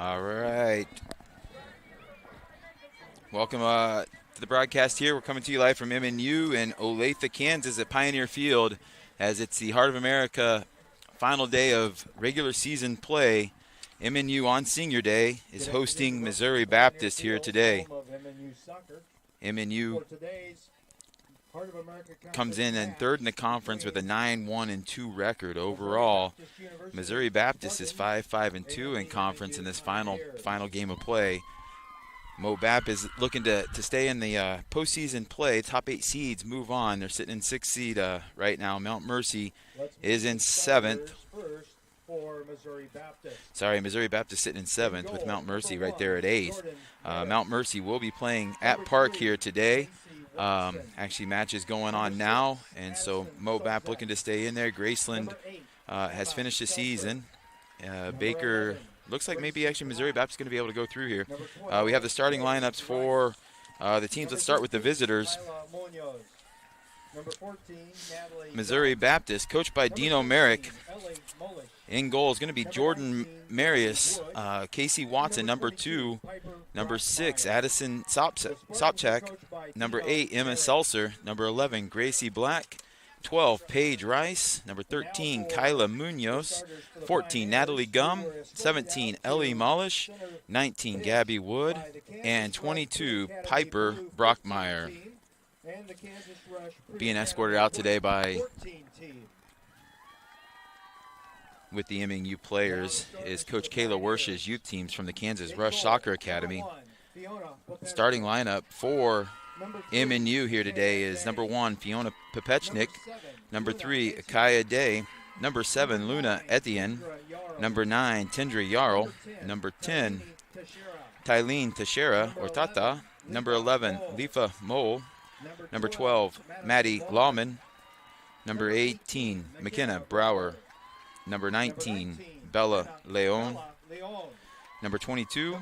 All right. Welcome to the broadcast here. We're coming to you live from MNU in Olathe, Kansas at Pioneer Field as it's the Heart of America final day of regular season play. MNU on Senior Day is hosting Missouri Baptist here today. MNU comes in third in the conference with a 9-1-2 record overall. Missouri Baptist is 5-5-2 in conference in this final game of play. MoBap is looking to stay in the postseason play. Top 8 seeds move on. They're sitting in 6th seed right now. Mount Mercy is in 7th. Missouri Baptist sitting in 7th with Mount Mercy right there at 8th. Mount Mercy will be playing at Park here today. Actually, matches going on now, and so MoBap looking to stay in there. Graceland has finished the season. Baker looks like maybe actually Missouri Baptist is going to be able to go through here. We have the starting lineups for the teams. Let's start with the visitors. Missouri Baptist, coached by Dino Merrick. In goal is going to be Jordan Marius, Casey Watson, number 2, number 6, Addison Sopchak, number 8, Emma Seltzer, number 11, Gracie Black, 12, Paige Rice, number 13, Kyla Munoz, 14, Natalie Gum, 17, Ellie Mollish, 19, Gabby Wood, and 22, Piper Brockmeyer. Being escorted out today with the MNU players is Coach Kayla Wersch's youth teams from the Kansas Rush Soccer Academy. Starting lineup for MNU here today is number 1, Fiona Popechnik, number 3, Akaya Day, number 7, Luna Etienne, number 9, Tindra Jarl, number 10, Tylene Teixeira or Tata, number 11, Lifa Mole, number 12, Maddie Lawman, number 18, McKenna Brower, number 19, Bella Leon, number 22,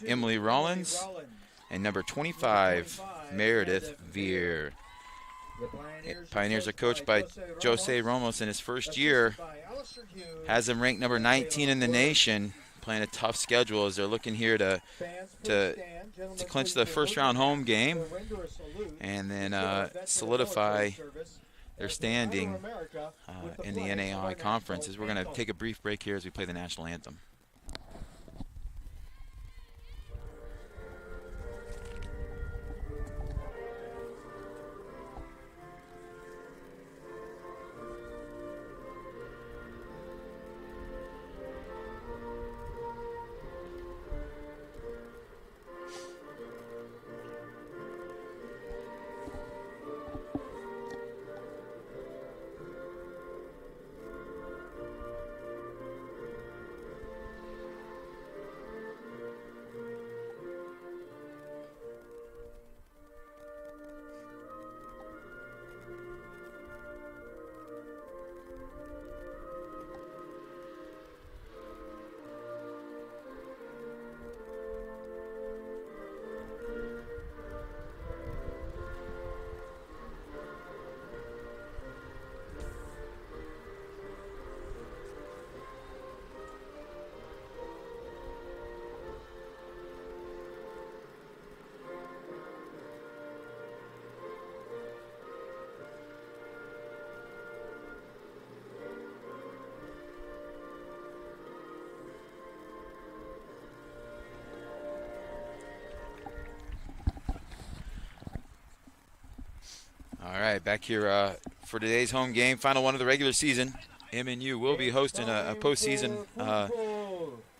Emily Rollins, and number 25, Meredith Veer. Pioneers are coached by Jose Ramos in his first year. Has them ranked number 19 in the nation, playing a tough schedule as they're looking here to clinch the first round home game and then solidify their standing in the NAI conference. As we're going to take a brief break here as we play the national anthem. All right, back here for today's home game, final one of the regular season. MNU will be hosting a postseason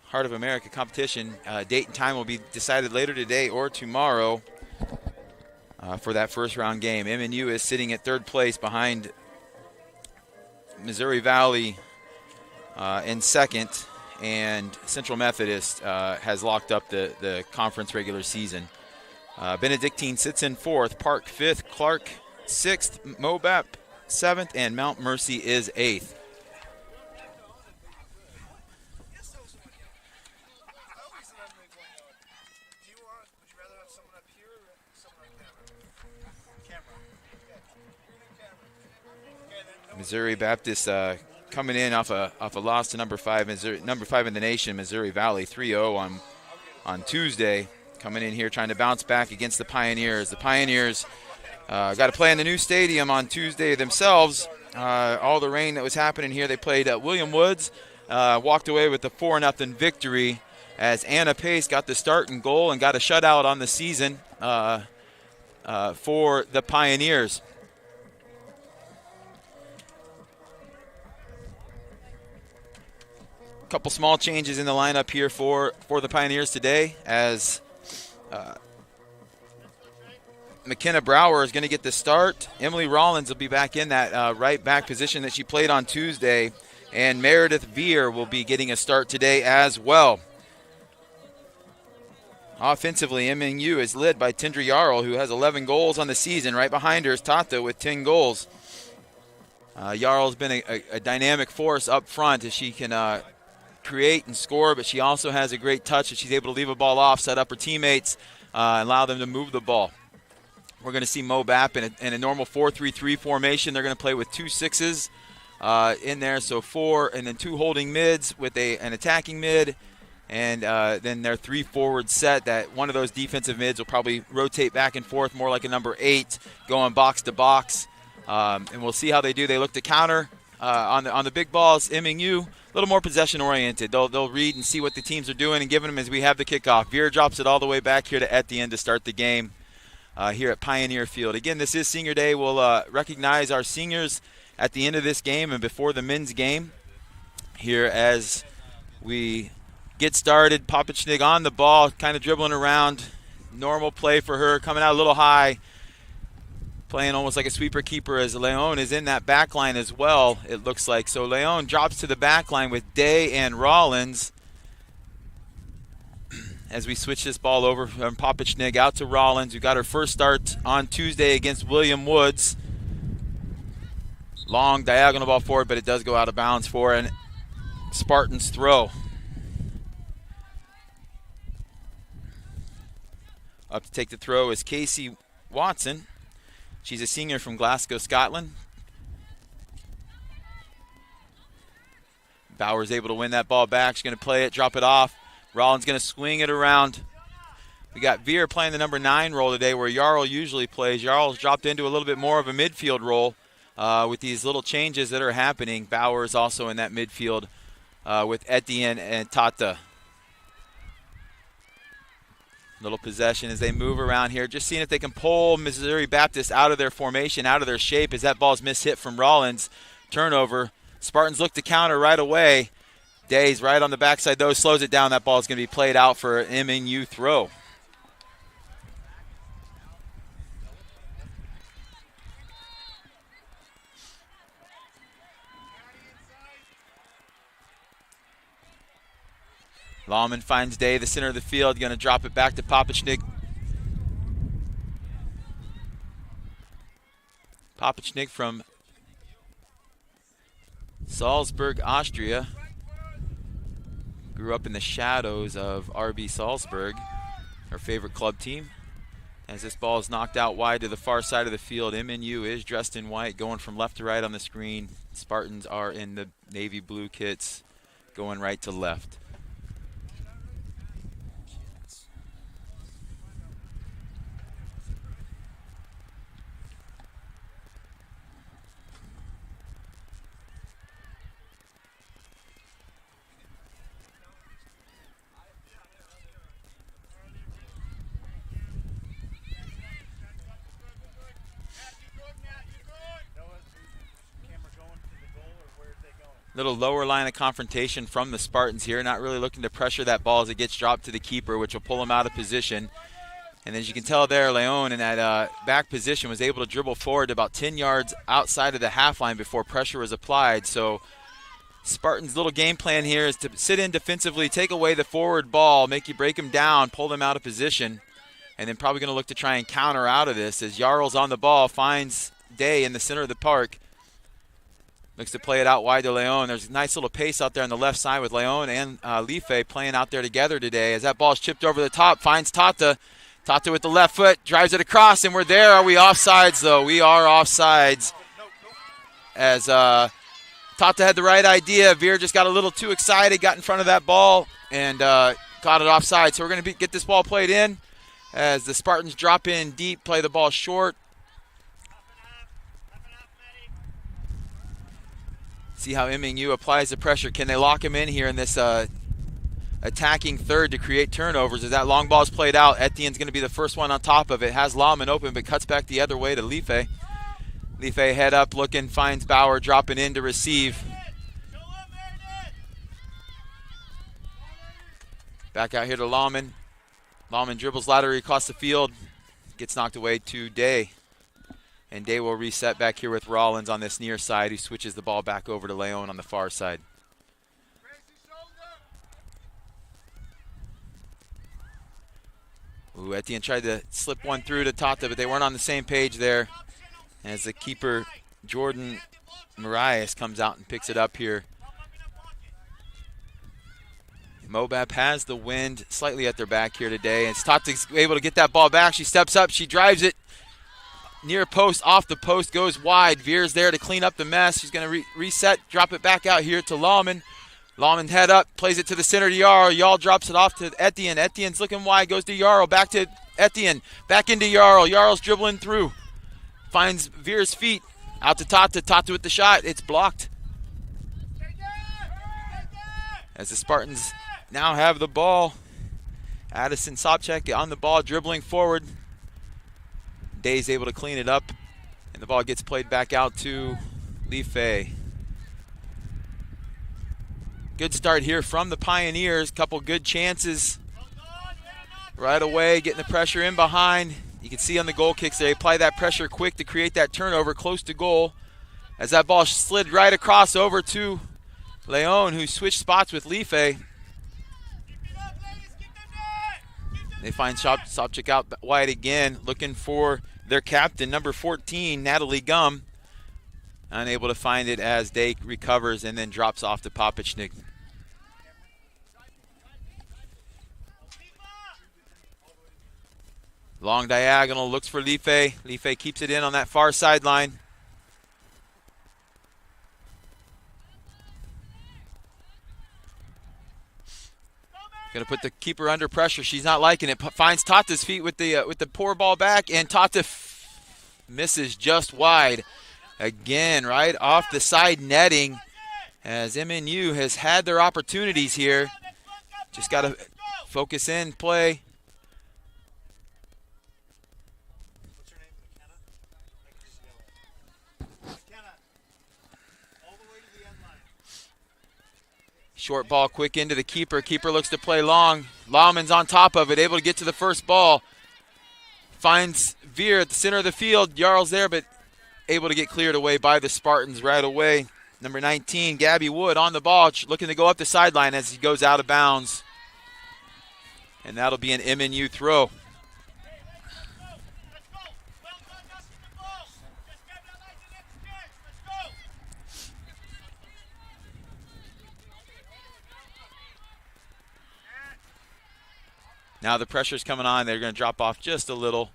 Heart of America competition. Date and time will be decided later today or tomorrow for that first round game. MNU is sitting at 3rd place behind Missouri Valley in 2nd, and Central Methodist has locked up the conference regular season. Benedictine sits in 4th, Park 5th, Clark 6th, MoBap 7th, and Mount Mercy is 8th. Missouri Baptist coming in off a loss to number 5 in the nation, Missouri Valley, 3-0 on Tuesday. Coming in here trying to bounce back against the Pioneers. The Pioneers got to play in the new stadium on Tuesday themselves. All the rain that was happening here, they played at William Woods, walked away with a 4-0 victory as Anna Pace got the start and goal and got a shutout on the season for the Pioneers. A couple small changes in the lineup here for the Pioneers today as McKenna Brower is going to get the start. Emily Rollins will be back in that right back position that she played on Tuesday. And Meredith Veer will be getting a start today as well. Offensively, MNU is led by Tindra Jarl, who has 11 goals on the season. Right behind her is Tata with 10 goals. Jarl's been a dynamic force up front as she can create and score, but she also has a great touch that she's able to leave a ball off, set up her teammates, allow them to move the ball. We're going to see Mo Bapp in a normal 4-3-3 formation. They're going to play with 2 6s in there, so 4 and then 2 holding mids with an attacking mid, and then their 3 forward set. That one of those defensive mids will probably rotate back and forth more like a number 8, going box to box, and we'll see how they do. They look to counter on the big balls. MNU a little more possession oriented. They'll read and see what the teams are doing and giving them as we have the kickoff. Veer drops it all the way back here to Etienne to start the game here at Pioneer Field. Again, this is Senior Day. We'll recognize our seniors at the end of this game and before the men's game here as we get started. Popichnig on the ball, kind of dribbling around. Normal play for her, coming out a little high, playing almost like a sweeper keeper as Leon is in that back line as well, it looks like. So Leon drops to the back line with Day and Rollins as we switch this ball over from Popichnig out to Rollins, who got her first start on Tuesday against William Woods. Long diagonal ball forward, but it does go out of bounds for an Spartans throw. Up to take the throw is Casey Watson. She's a senior from Glasgow, Scotland. Bauer's able to win that ball back. She's going to play it, drop it off. Rollins going to swing it around. We got Veer playing the number 9 role today where Jarl usually plays. Jarl's dropped into a little bit more of a midfield role with these little changes that are happening. Bauer is also in that midfield with Etienne and Tata. Little possession as they move around here. Just seeing if they can pull Missouri Baptist out of their formation, out of their shape as that ball's mishit from Rollins. Turnover. Spartans look to counter right away. Day's right on the backside, though, slows it down. That ball's going to be played out for an MNU throw. Lawman finds Day, the center of the field, going to drop it back to Popichnig. Popichnig from Salzburg, Austria. Grew up in the shadows of RB Salzburg, her favorite club team. As this ball is knocked out wide to the far side of the field, MNU is dressed in white, going from left to right on the screen. Spartans are in the navy blue kits, going right to left. Little lower line of confrontation from the Spartans here, not really looking to pressure that ball as it gets dropped to the keeper, which will pull him out of position. And as you can tell there, Leon in that back position was able to dribble forward about 10 yards outside of the half line before pressure was applied. So Spartans' little game plan here is to sit in defensively, take away the forward ball, make you break them down, pull them out of position, and then probably going to look to try and counter out of this as Jarl's on the ball, finds Day in the center of the park. Looks to play it out wide to Leon. There's a nice little pace out there on the left side with Leon and Life playing out there together today. As that ball's chipped over the top, finds Tata. Tata with the left foot, drives it across, and we're there. Are we offsides, though? We are offsides as Tata had the right idea. Veer just got a little too excited, got in front of that ball, and got it offside. So we're going to get this ball played in as the Spartans drop in deep, play the ball short. See how MNU applies the pressure. Can they lock him in here in this attacking third to create turnovers? As that long ball's played out, Etienne's going to be the first one on top of it. Has Lahman open, but cuts back the other way to Life. Life head up looking, finds Bauer dropping in to receive. Back out here to Lahman. Lahman dribbles laterally across the field. Gets knocked away to Day. And Day will reset back here with Rollins on this near side, who switches the ball back over to Leon on the far side. Ooh, Etienne tried to slip one through to Tata, but they weren't on the same page there. As the keeper, Jordan Marias, comes out and picks it up here. Mobab has the wind slightly at their back here today. And Tata's able to get that ball back. She steps up, she drives it. Near post, off the post, goes wide. Veer's there to clean up the mess. She's going to reset, drop it back out here to Lahman. Lahman head up, plays it to the center to Jarl. Jarl drops it off to Etienne. Etienne's looking wide, goes to Jarl. Back to Etienne, back into Jarl. Jarl's dribbling through. Finds Veer's feet, out to Tata. Tata with the shot, it's blocked. As the Spartans now have the ball. Addison Sobchak on the ball, dribbling forward. Day's able to clean it up, and the ball gets played back out to Life. Good start here from the Pioneers. Couple good chances right away, getting the pressure in behind. You can see on the goal kicks they apply that pressure quick to create that turnover close to goal. As that ball slid right across over to Leon, who switched spots with Life. They find Sobchak out wide again, looking for their captain, number 14, Natalie Gum. Unable to find it as Day recovers and then drops off to Popichnik. Long diagonal, looks for Life. Life keeps it in on that far sideline. Going to put the keeper under pressure. She's not liking it. Finds Tata's feet with the poor ball back, and Tata misses just wide. Again, right off the side netting, as MNU has had their opportunities here. Just got to focus in, play. Short ball, quick into the keeper. Keeper looks to play long. Lahman's on top of it, able to get to the first ball. Finds Veer at the center of the field. Jarl's there, but able to get cleared away by the Spartans right away. Number 19, Gabby Wood on the ball, looking to go up the sideline as he goes out of bounds. And that'll be an MNU throw. Now the pressure's coming on. They're going to drop off just a little.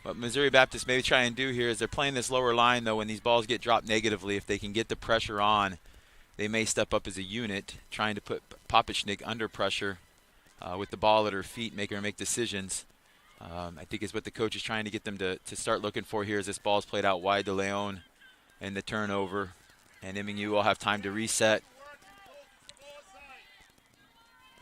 What Missouri Baptist may try and do here is they're playing this lower line, though, when these balls get dropped negatively. If they can get the pressure on, they may step up as a unit, trying to put Popichnik under pressure with the ball at her feet, making her make decisions. I think is what the coach is trying to get them to start looking for here as this ball is played out wide to Leon and the turnover. And MNU will have time to reset.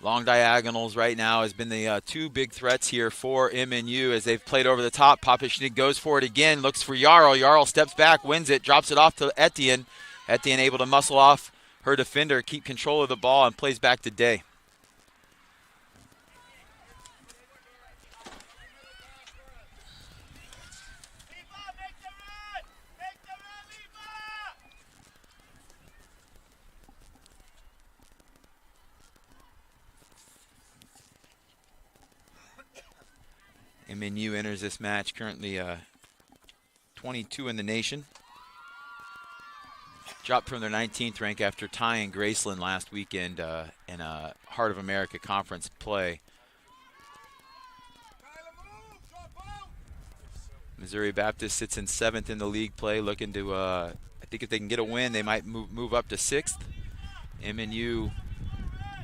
Long diagonals right now has been the two big threats here for MNU as they've played over the top. Popichnik goes for it again, looks for Jarl. Jarl steps back, wins it, drops it off to Etienne. Etienne able to muscle off her defender, keep control of the ball, and plays back to Day. MNU enters this match currently 22 in the nation. Dropped from their 19th rank after tying Graceland last weekend in a Heart of America conference play. Missouri Baptist sits in 7th in the league play, looking to, I think if they can get a win, they might move up to 6th. MNU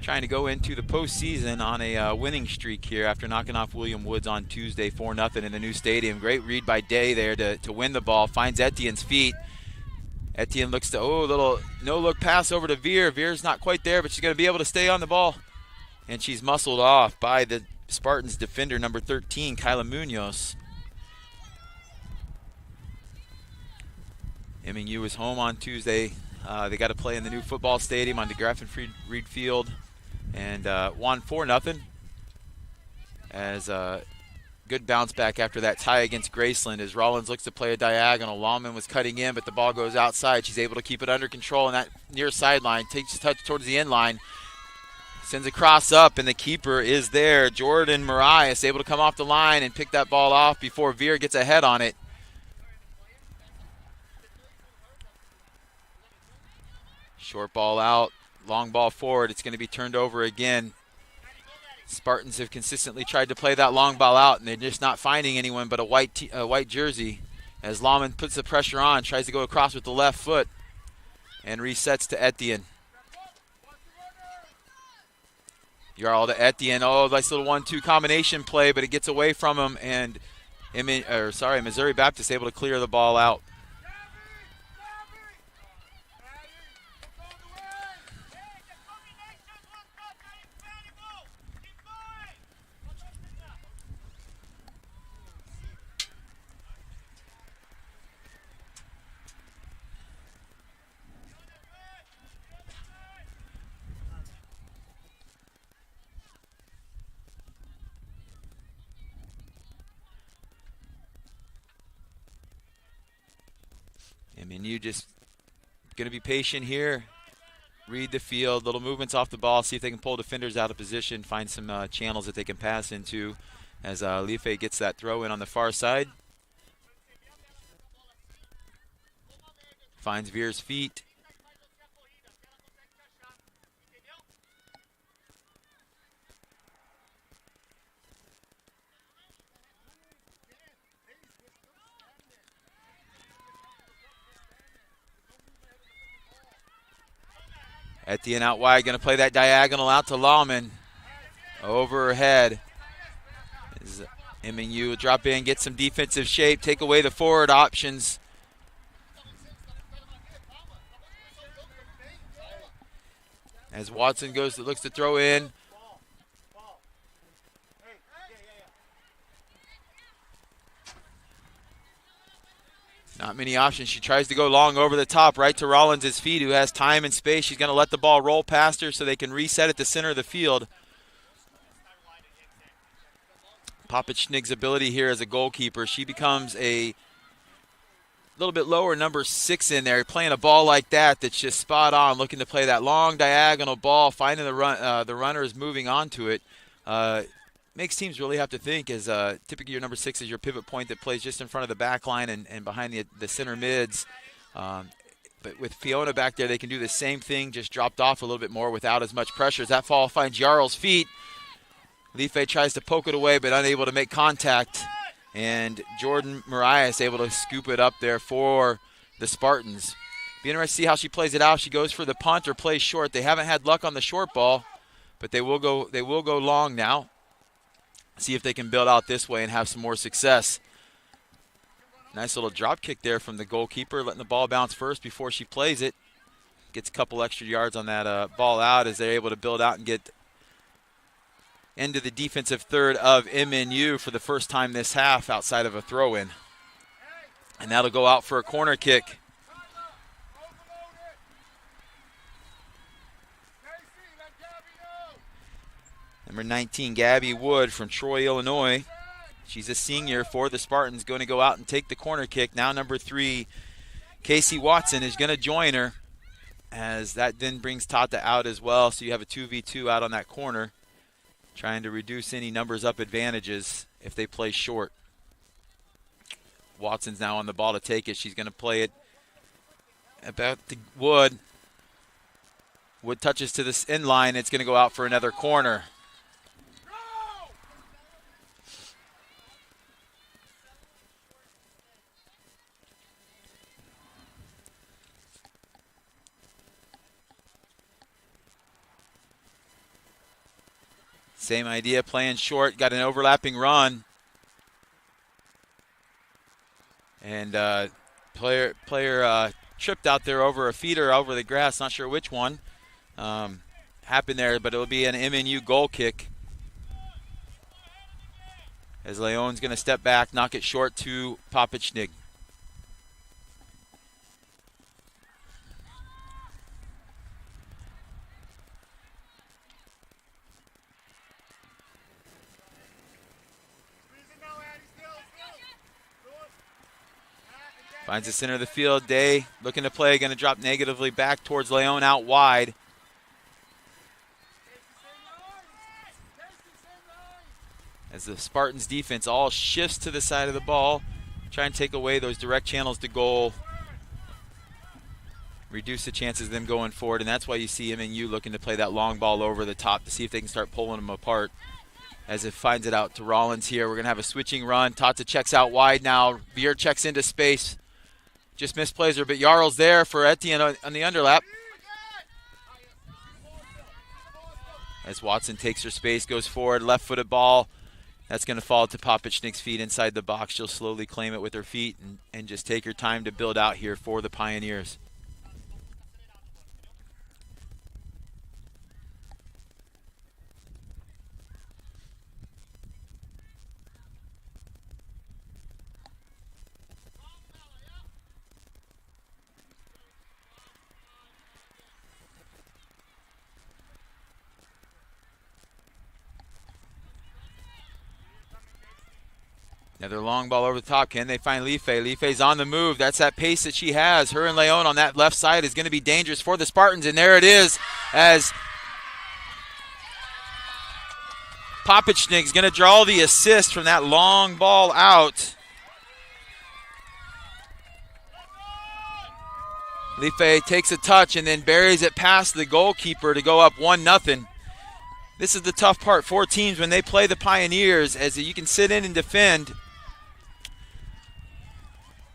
trying to go into the postseason on a winning streak here after knocking off William Woods on Tuesday 4-0 in the new stadium. Great read by Day there to win the ball. Finds Etienne's feet. Etienne looks to, little no-look pass over to Veer. Veer's not quite there, but she's going to be able to stay on the ball. And she's muscled off by the Spartans defender, number 13, Kyla Munoz. MNU is home on Tuesday. They got to play in the new football stadium on DeGraff and Reed Field, and won 4-0 as a good bounce back after that tie against Graceland as Rollins looks to play a diagonal. Lawman was cutting in, but the ball goes outside. She's able to keep it under control on that near sideline. Takes a touch towards the end line. Sends a cross up, and the keeper is there. Jordan Marias able to come off the line and pick that ball off before Veer gets a head on it. Short ball out, long ball forward. It's going to be turned over again. Spartans have consistently tried to play that long ball out, and they're just not finding anyone but a white jersey. As Lawman puts the pressure on, tries to go across with the left foot, and resets to Etienne. Jarl to Etienne. Nice little 1-2 combination play, but it gets away from him, and Missouri Baptist able to clear the ball out. MNU just going to be patient here. Read the field, little movements off the ball, see if they can pull defenders out of position, find some channels that they can pass into as Life gets that throw in on the far side. Finds Veer's feet. Etienne out wide, going to play that diagonal out to Lawman. Over her head. As MNU will drop in, get some defensive shape, take away the forward options. As Watson looks to throw in. Not many options. She tries to go long over the top, right to Rollins' feet, who has time and space. She's going to let the ball roll past her so they can reset at the center of the field. Popichnig's ability here as a goalkeeper. She becomes a little bit lower, number 6 in there, playing a ball like that that's just spot on, looking to play that long diagonal ball, finding the runner is moving onto it. Makes teams really have to think, as typically your number 6 is your pivot point that plays just in front of the back line and behind the center mids. But with Fiona back there, they can do the same thing, just dropped off a little bit more without as much pressure. As that fall finds Jarl's feet, Life tries to poke it away but unable to make contact. And Jordan Marias able to scoop it up there for the Spartans. Be interested to see how she plays it out. She goes for the punt or plays short. They haven't had luck on the short ball, but they will go long now. See if they can build out this way and have some more success. Nice little drop kick there from the goalkeeper, letting the ball bounce first before she plays it. Gets a couple extra yards on that ball out as they're able to build out and get into the defensive third of MNU for the first time this half outside of a throw-in. And that'll go out for a corner kick. Number 19, Gabby Wood from Troy, Illinois. She's a senior for the Spartans, going to go out and take the corner kick. Now number 3, Casey Watson, is going to join her, as that then brings Tata out as well. So you have a 2v2 out on that corner, trying to reduce any numbers up advantages if they play short. Watson's now on the ball to take it. She's going to play it about the Wood. Wood touches to this end line. It's going to go out for another corner. Same idea, playing short, got an overlapping run. And player tripped out there over a feeder over the grass, not sure which one happened there, but it'll be an MNU goal kick. As Leon's going to step back, knock it short to Popichnik. Finds the center of the field. Day looking to play, going to drop negatively back towards Leon out wide. As the Spartans defense all shifts to the side of the ball, try and take away those direct channels to goal. Reduce the chances of them going forward, and that's why you see MNU looking to play that long ball over the top to see if they can start pulling them apart. As it finds it out to Rollins here. We're going to have a switching run. Tata checks out wide now. Veer checks into space. Just misplays her, but Jarl's there for Etienne on the underlap. As Watson takes her space, goes forward, left-footed ball. That's going to fall to Popichnik's feet inside the box. She'll slowly claim it with her feet and just take her time to build out here for the Pioneers. Another long ball over the top. Can they find Life? Life's on the move. That's that pace that she has. Her and Leon on that left side is going to be dangerous for the Spartans. And there it is as Popichnik's going to draw the assist from that long ball out. Life takes a touch and then buries it past the goalkeeper to go up 1-0. This is the tough part for teams when they play the Pioneers, as you can sit in and defend.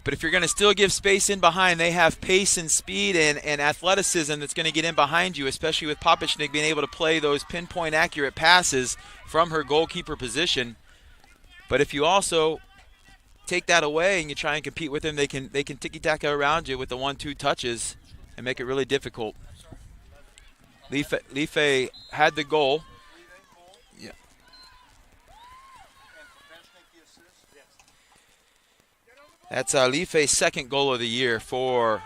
But if you're going to still give space in behind, they have pace and speed and athleticism that's going to get in behind you, especially with Popichnik being able to play those pinpoint accurate passes from her goalkeeper position. But if you also take that away and you try and compete with them, they can ticky-taka around you with the 1-2 touches and make it really difficult. Life had the goal. Yeah. That's Life's second goal of the year for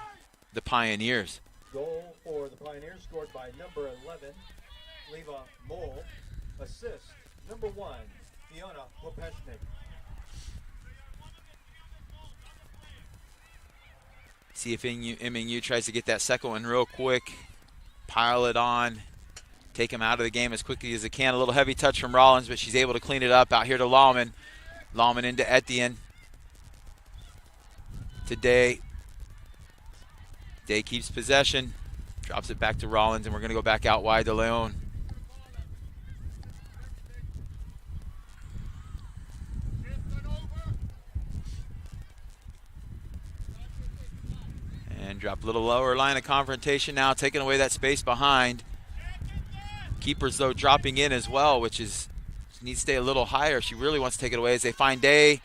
the Pioneers. Goal for the Pioneers scored by number 11, Leva Mole. Assist, number 1, Fiona Popeshnik. See if MNU tries to get that second one real quick. Pile it on. Take him out of the game as quickly as they can. A little heavy touch from Rollins, but she's able to clean it up. Out here to Lawman. Lawman into Etienne. To Day. Day keeps possession. Drops it back to Rollins, and we're going to go back out wide to Leon. And drop a little lower line of confrontation now, taking away that space behind. Keepers, though, dropping in as well, which is needs to stay a little higher. She really wants to take it away as they find Day.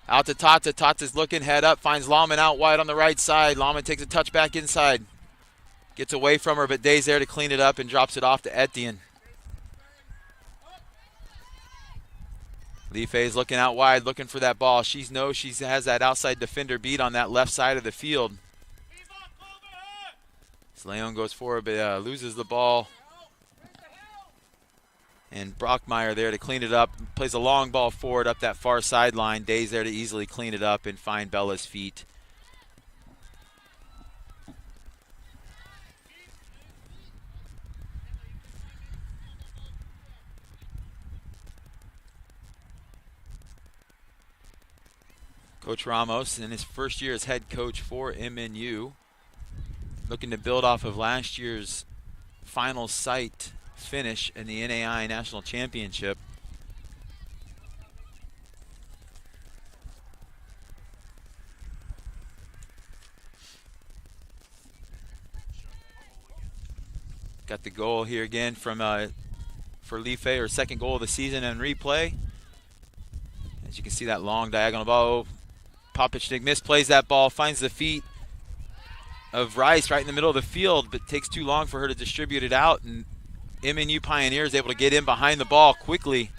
Out to Tata. Tata's looking, head up, finds Lawman out wide on the right side. Lawman takes a touch back inside. Gets away from her, but Day's there to clean it up and drops it off to Etienne. Life's looking out wide, looking for that ball. She knows she has that outside defender beat on that left side of the field. So Leon goes forward, but loses the ball. And Brockmeyer there to clean it up. Plays a long ball forward up that far sideline. Day's there to easily clean it up and find Bella's feet. Coach Ramos, in his first year as head coach for MNU, looking to build off of last year's final sight finish in the NAI National Championship. Got the goal here again from for Life, her second goal of the season and replay. As you can see, that long diagonal ball. Popichnik misplays that ball, finds the feet of Rice right in the middle of the field, but takes too long for her to distribute it out, and MNU Pioneers able to get in behind the ball quickly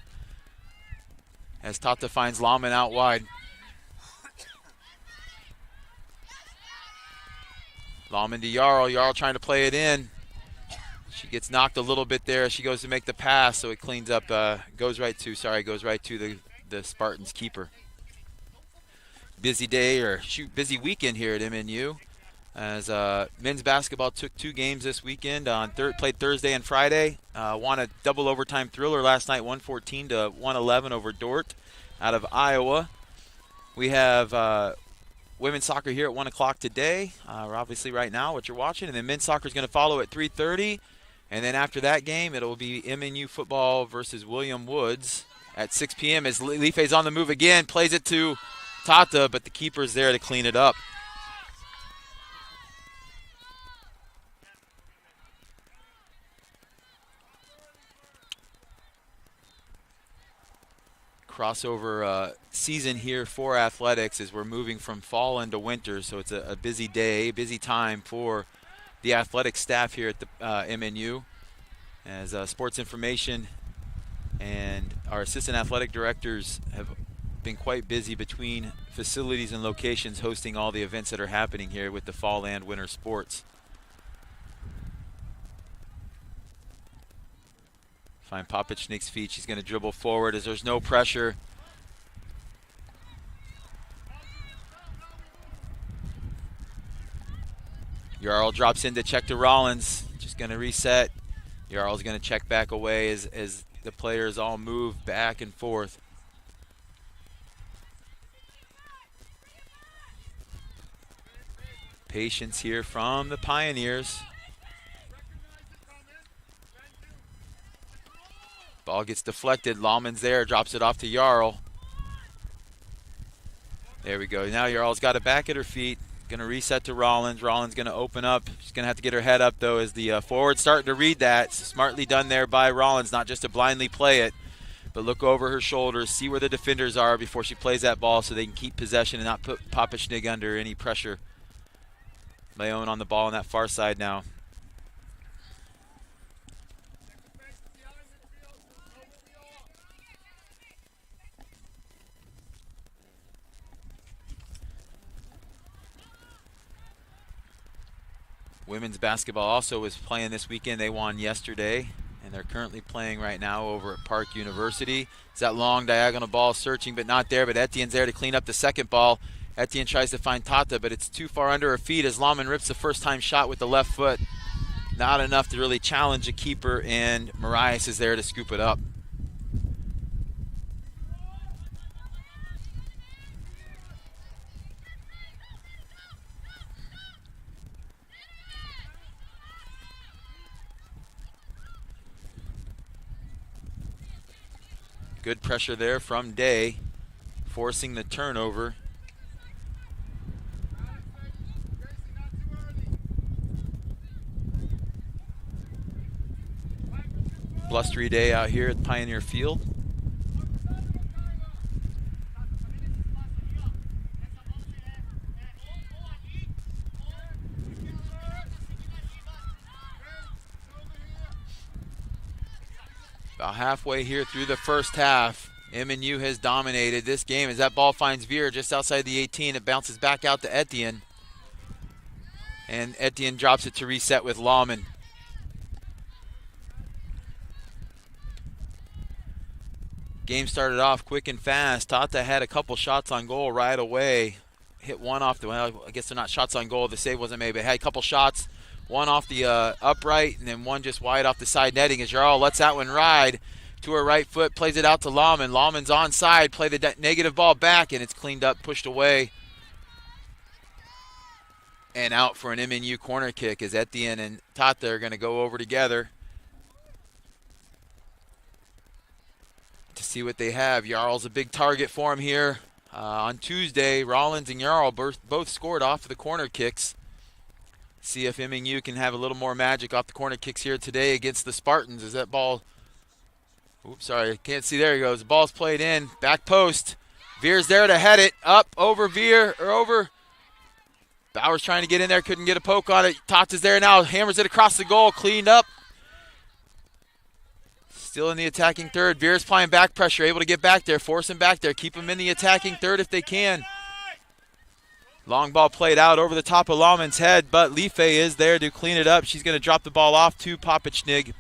as Tata finds Lahman out wide. Lahman to Jarl. Jarl trying to play it in. She gets knocked a little bit there. She goes to make the pass, so it cleans up, goes right to the Spartans keeper. Busy day, or busy weekend here at MNU, as men's basketball took 2 games this weekend. Played Thursday and Friday. Won a double overtime thriller last night, 114 to 111 over Dort out of Iowa. We have women's soccer here at 1 o'clock today. Obviously right now what you're watching, and then men's soccer is going to follow at 3:30. And then after that game, it will be MNU football versus William Woods at 6 p.m. as Life's on the move again, plays it to Tata, but the keeper's there to clean it up. Crossover season here for athletics as we're moving from fall into winter, so it's a busy day, busy time for the athletic staff here at the MNU, as sports information and our assistant athletic directors have been quite busy between facilities and locations hosting all the events that are happening here with the fall and winter sports. Find Popichnik's feet. She's going to dribble forward as there's no pressure. Jarl drops in to check to Rollins. Just going to reset. Jarl's going to check back away as the players all move back and forth. Patience here from the Pioneers. Ball gets deflected. Lahman's there, drops it off to Jarl. There we go. Now Jarl's got it back at her feet. Going to reset to Rollins. Rollins going to open up. She's going to have to get her head up, though, as the forward's starting to read that. Smartly done there by Rollins, not just to blindly play it, but look over her shoulders, see where the defenders are before she plays that ball so they can keep possession and not put Popichnik under any pressure. Leon on the ball on that far side now. Women's basketball also was playing this weekend. They won yesterday, and they're currently playing right now over at Park University. It's that long diagonal ball searching, but not there. But Etienne's there to clean up the second ball. Etienne tries to find Tata, but it's too far under her feet as Lahman rips the first-time shot with the left foot. Not enough to really challenge the keeper, and Marias is there to scoop it up. Good pressure there from Day, forcing the turnover. Blustery day out here at Pioneer Field. About halfway here through the first half, MNU has dominated this game as that ball finds Veer just outside the 18. It bounces back out to Etienne. And Etienne drops it to reset with Lahman. Game started off quick and fast. Tata had a couple shots on goal right away. Hit one off the, well, I guess they're not shots on goal. The save wasn't made, but had a couple shots. One off the upright, and then one just wide off the side netting as Jarl lets that one ride to her right foot, plays it out to Lahman. Lahman's onside, play the negative ball back, and it's cleaned up, pushed away. And out for an MNU corner kick as Etienne and Tata are going to go over together to see what they have. Jarl's a big target for him here. On Tuesday, Rollins and Jarl both scored off of the corner kicks. See if MNU can have a little more magic off the corner kicks here today against the Spartans as that ball Oops, sorry, can't see. There he goes. The ball's played in. Back post. Veer's there to head it. Up, over Veer, or over. Bowers trying to get in there, couldn't get a poke on it. Tata's there now, hammers it across the goal, cleaned up. Still in the attacking third. Veer's applying back pressure, able to get back there, force him back there, keep him in the attacking third if they can. Long ball played out over the top of Lauman's head, but Life is there to clean it up. She's going to drop the ball off to Popichnig.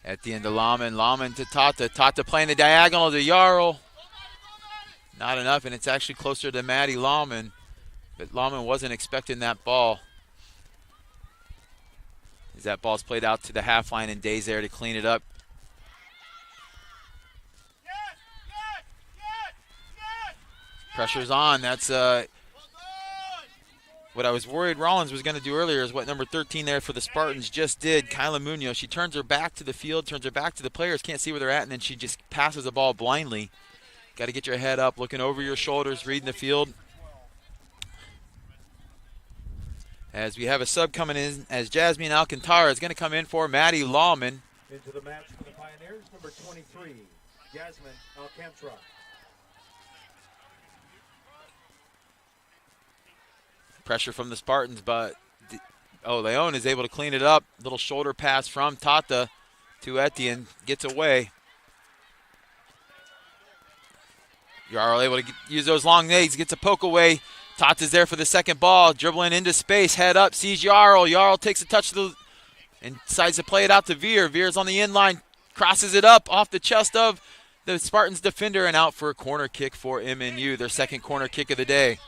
At the end of Lauman to Tata. Tata playing the diagonal to Jarl. Not enough, and it's actually closer to Maddie Lauman. But Lauman wasn't expecting that ball. As that ball's played out to the half line, and Day's there to clean it up. Pressure's on. That's what I was worried Rollins was going to do earlier is what number 13 there for the Spartans just did. Kyla Munoz, she turns her back to the field, turns her back to the players, can't see where they're at, and then she just passes the ball blindly. Got to get your head up, looking over your shoulders, reading the field. As we have a sub coming in, as Jasmine Alcantara is going to come in for Maddie Lauman. Into the match for the Pioneers, number 23, Jasmine Alcantara. Pressure from the Spartans, but Leon is able to clean it up. Little shoulder pass from Tata to Etienne. Gets away. Jarl able to use those long legs. Gets a poke away. Tata's there for the second ball. Dribbling into space. Head up. Sees Jarl. Jarl takes a touch and decides to play it out to Veer. Veer's on the in line. Crosses it up off the chest of the Spartans defender and out for a corner kick for MNU. Their second corner kick of the day.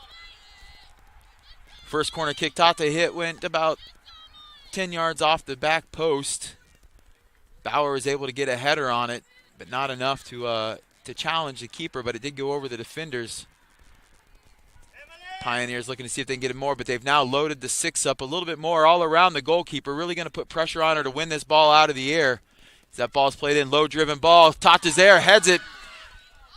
First corner kick Tata hit went about 10 yards off the back post. Bauer was able to get a header on it, but not enough to challenge the keeper, but it did go over the defenders. Pioneers looking to see if they can get it more, but they've now loaded the 6 up a little bit more all around the goalkeeper. Really going to put pressure on her to win this ball out of the air. As that ball's played in, low-driven ball. Tata's there, heads it.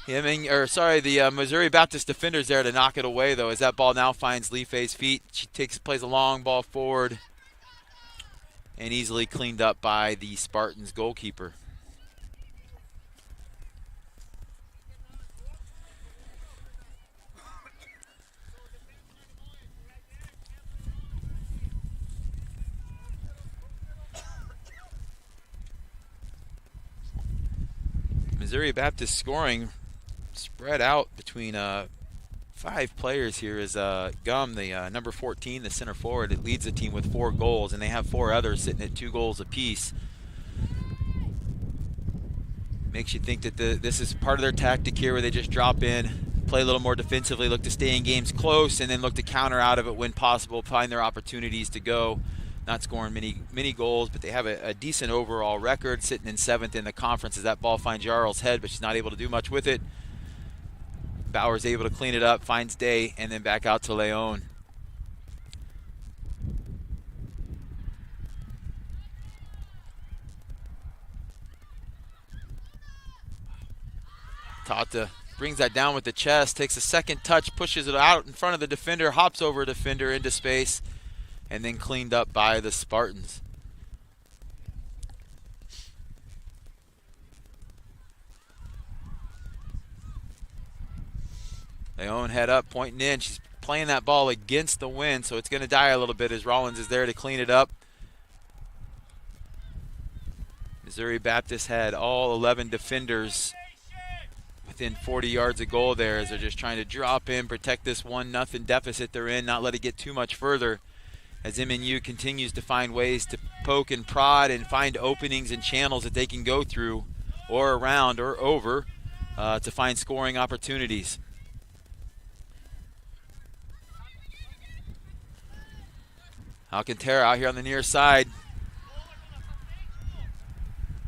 The Missouri Baptist defender's there to knock it away, though, as that ball now finds Lifei's feet. She plays a long ball forward and easily cleaned up by the Spartans goalkeeper. Missouri Baptist scoring spread out between 5 players here is Gum, the number 14, the center forward. It leads the team with 4 goals, and they have 4 others sitting at 2 goals apiece. Makes you think that this is part of their tactic here, where they just drop in, play a little more defensively, look to stay in games close, and then look to counter out of it when possible, find their opportunities to go. Not scoring many goals, but they have a decent overall record, sitting in 7th in the conference as that ball finds Jarl's head, but she's not able to do much with it. Bauer's able to clean it up, finds Day, and then back out to Leon. Tata brings that down with the chest, takes a second touch, pushes it out in front of the defender, hops over a defender into space, and then cleaned up by the Spartans. Leon head up, pointing in. She's playing that ball against the wind, so it's going to die a little bit as Rollins is there to clean it up. Missouri Baptist had all 11 defenders within 40 yards of goal there, as they're just trying to drop in, protect this 1-0 deficit they're in, not let it get too much further, as MNU continues to find ways to poke and prod and find openings and channels that they can go through or around or over to find scoring opportunities. Alcantara out here on the near side.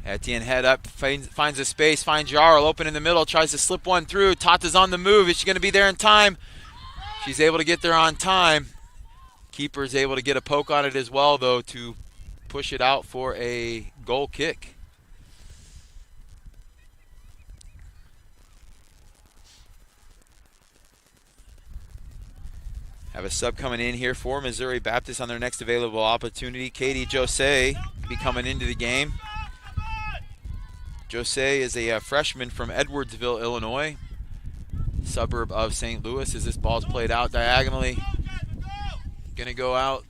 Etienne head up, finds a space, finds Jarl open in the middle, tries to slip one through. Tata's on the move. Is she going to be there in time? She's able to get there on time. Keeper's able to get a poke on it as well, though, to push it out for a goal kick. Have a sub coming in here for Missouri Baptist on their next available opportunity. Katie Jose be coming into the game. Jose is a freshman from Edwardsville, Illinois, suburb of St. Louis, as this ball's played out diagonally. Gonna go out.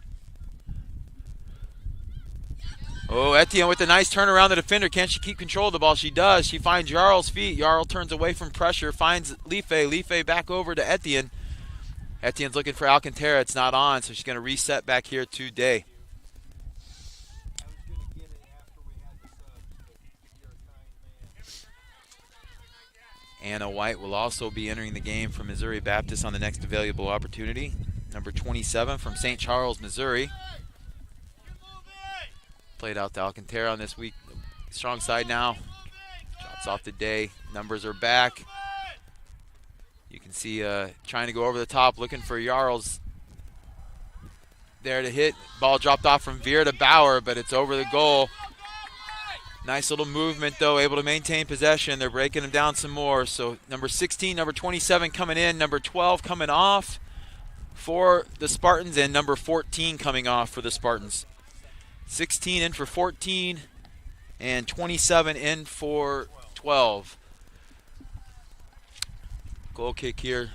Oh, Etienne with a nice turn around the defender. Can she keep control of the ball? She does. She finds Jarl's feet. Jarl turns away from pressure, finds Life. Life back over to Etienne. Etienne's looking for Alcantara. It's not on, so she's going to reset back here to Day. Anna White will also be entering the game for Missouri Baptist on the next available opportunity. Number 27 from St. Charles, Missouri. Played out to Alcantara on this week. Strong side now. Drops off the Day. Numbers are back. You can see trying to go over the top, looking for Jarls there to hit. Ball dropped off from Veer to Bauer, but it's over the goal. Nice little movement, though, able to maintain possession. They're breaking them down some more. So number 16, number 27 coming in, number 12 coming off for the Spartans, and number 14 coming off for the Spartans. 16 in for 14, and 27 in for 12. Goal kick here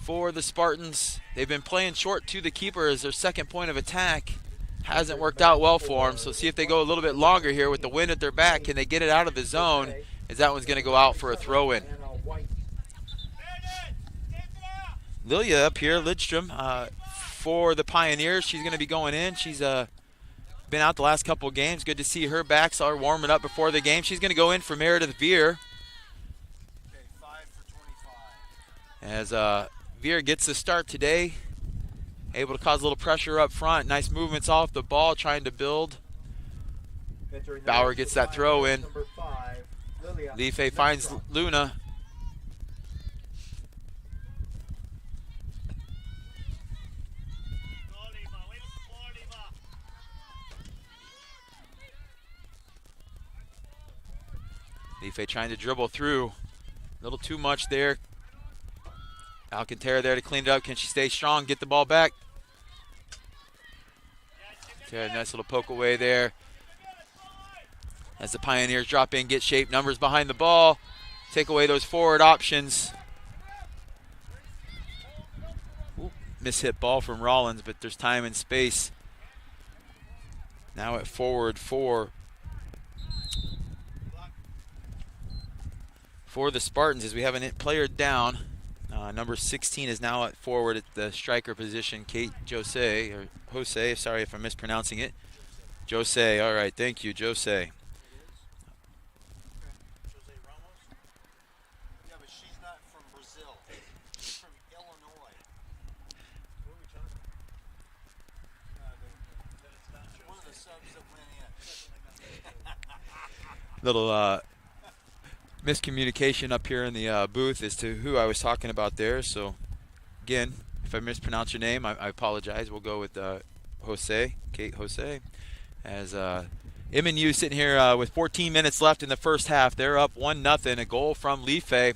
for the Spartans. They've been playing short to the keeper as their second point of attack. Hasn't worked out well for them, so see if they go a little bit longer here with the wind at their back. Can they get it out of the zone, as that one's going to go out for a throw-in. Lilia up here, Lidstrom, for the Pioneers. She's going to be going in. She's been out the last couple of games. Good to see her back. Saw her warming up before the game. She's going to go in for Meredith Veer. As Veer gets the start today, able to cause a little pressure up front. Nice movements off the ball, trying to build. Bauer gets that throw in. Life finds Luna. Life trying to dribble through. A little too much there. Alcantara there to clean it up. Can she stay strong, get the ball back? Okay, nice little poke away there. As the Pioneers drop in, get shape, numbers behind the ball. Take away those forward options. Ooh, mishit ball from Rollins, but there's time and space. Now at forward for the Spartans, as we have a player down. Number 16 is now at forward at the striker position, Kate Jose, sorry if I'm mispronouncing it. Jose, all right, thank you, Jose. Yeah, but she's not from Brazil. She's from Illinois. What are we talking about? One of the subs that went in. Little miscommunication up here in the booth as to who I was talking about there. So, again, if I mispronounce your name, I apologize. We'll go with Jose, Kate Jose. As MNU sitting here with 14 minutes left in the first half. They're up 1-0. A goal from Life,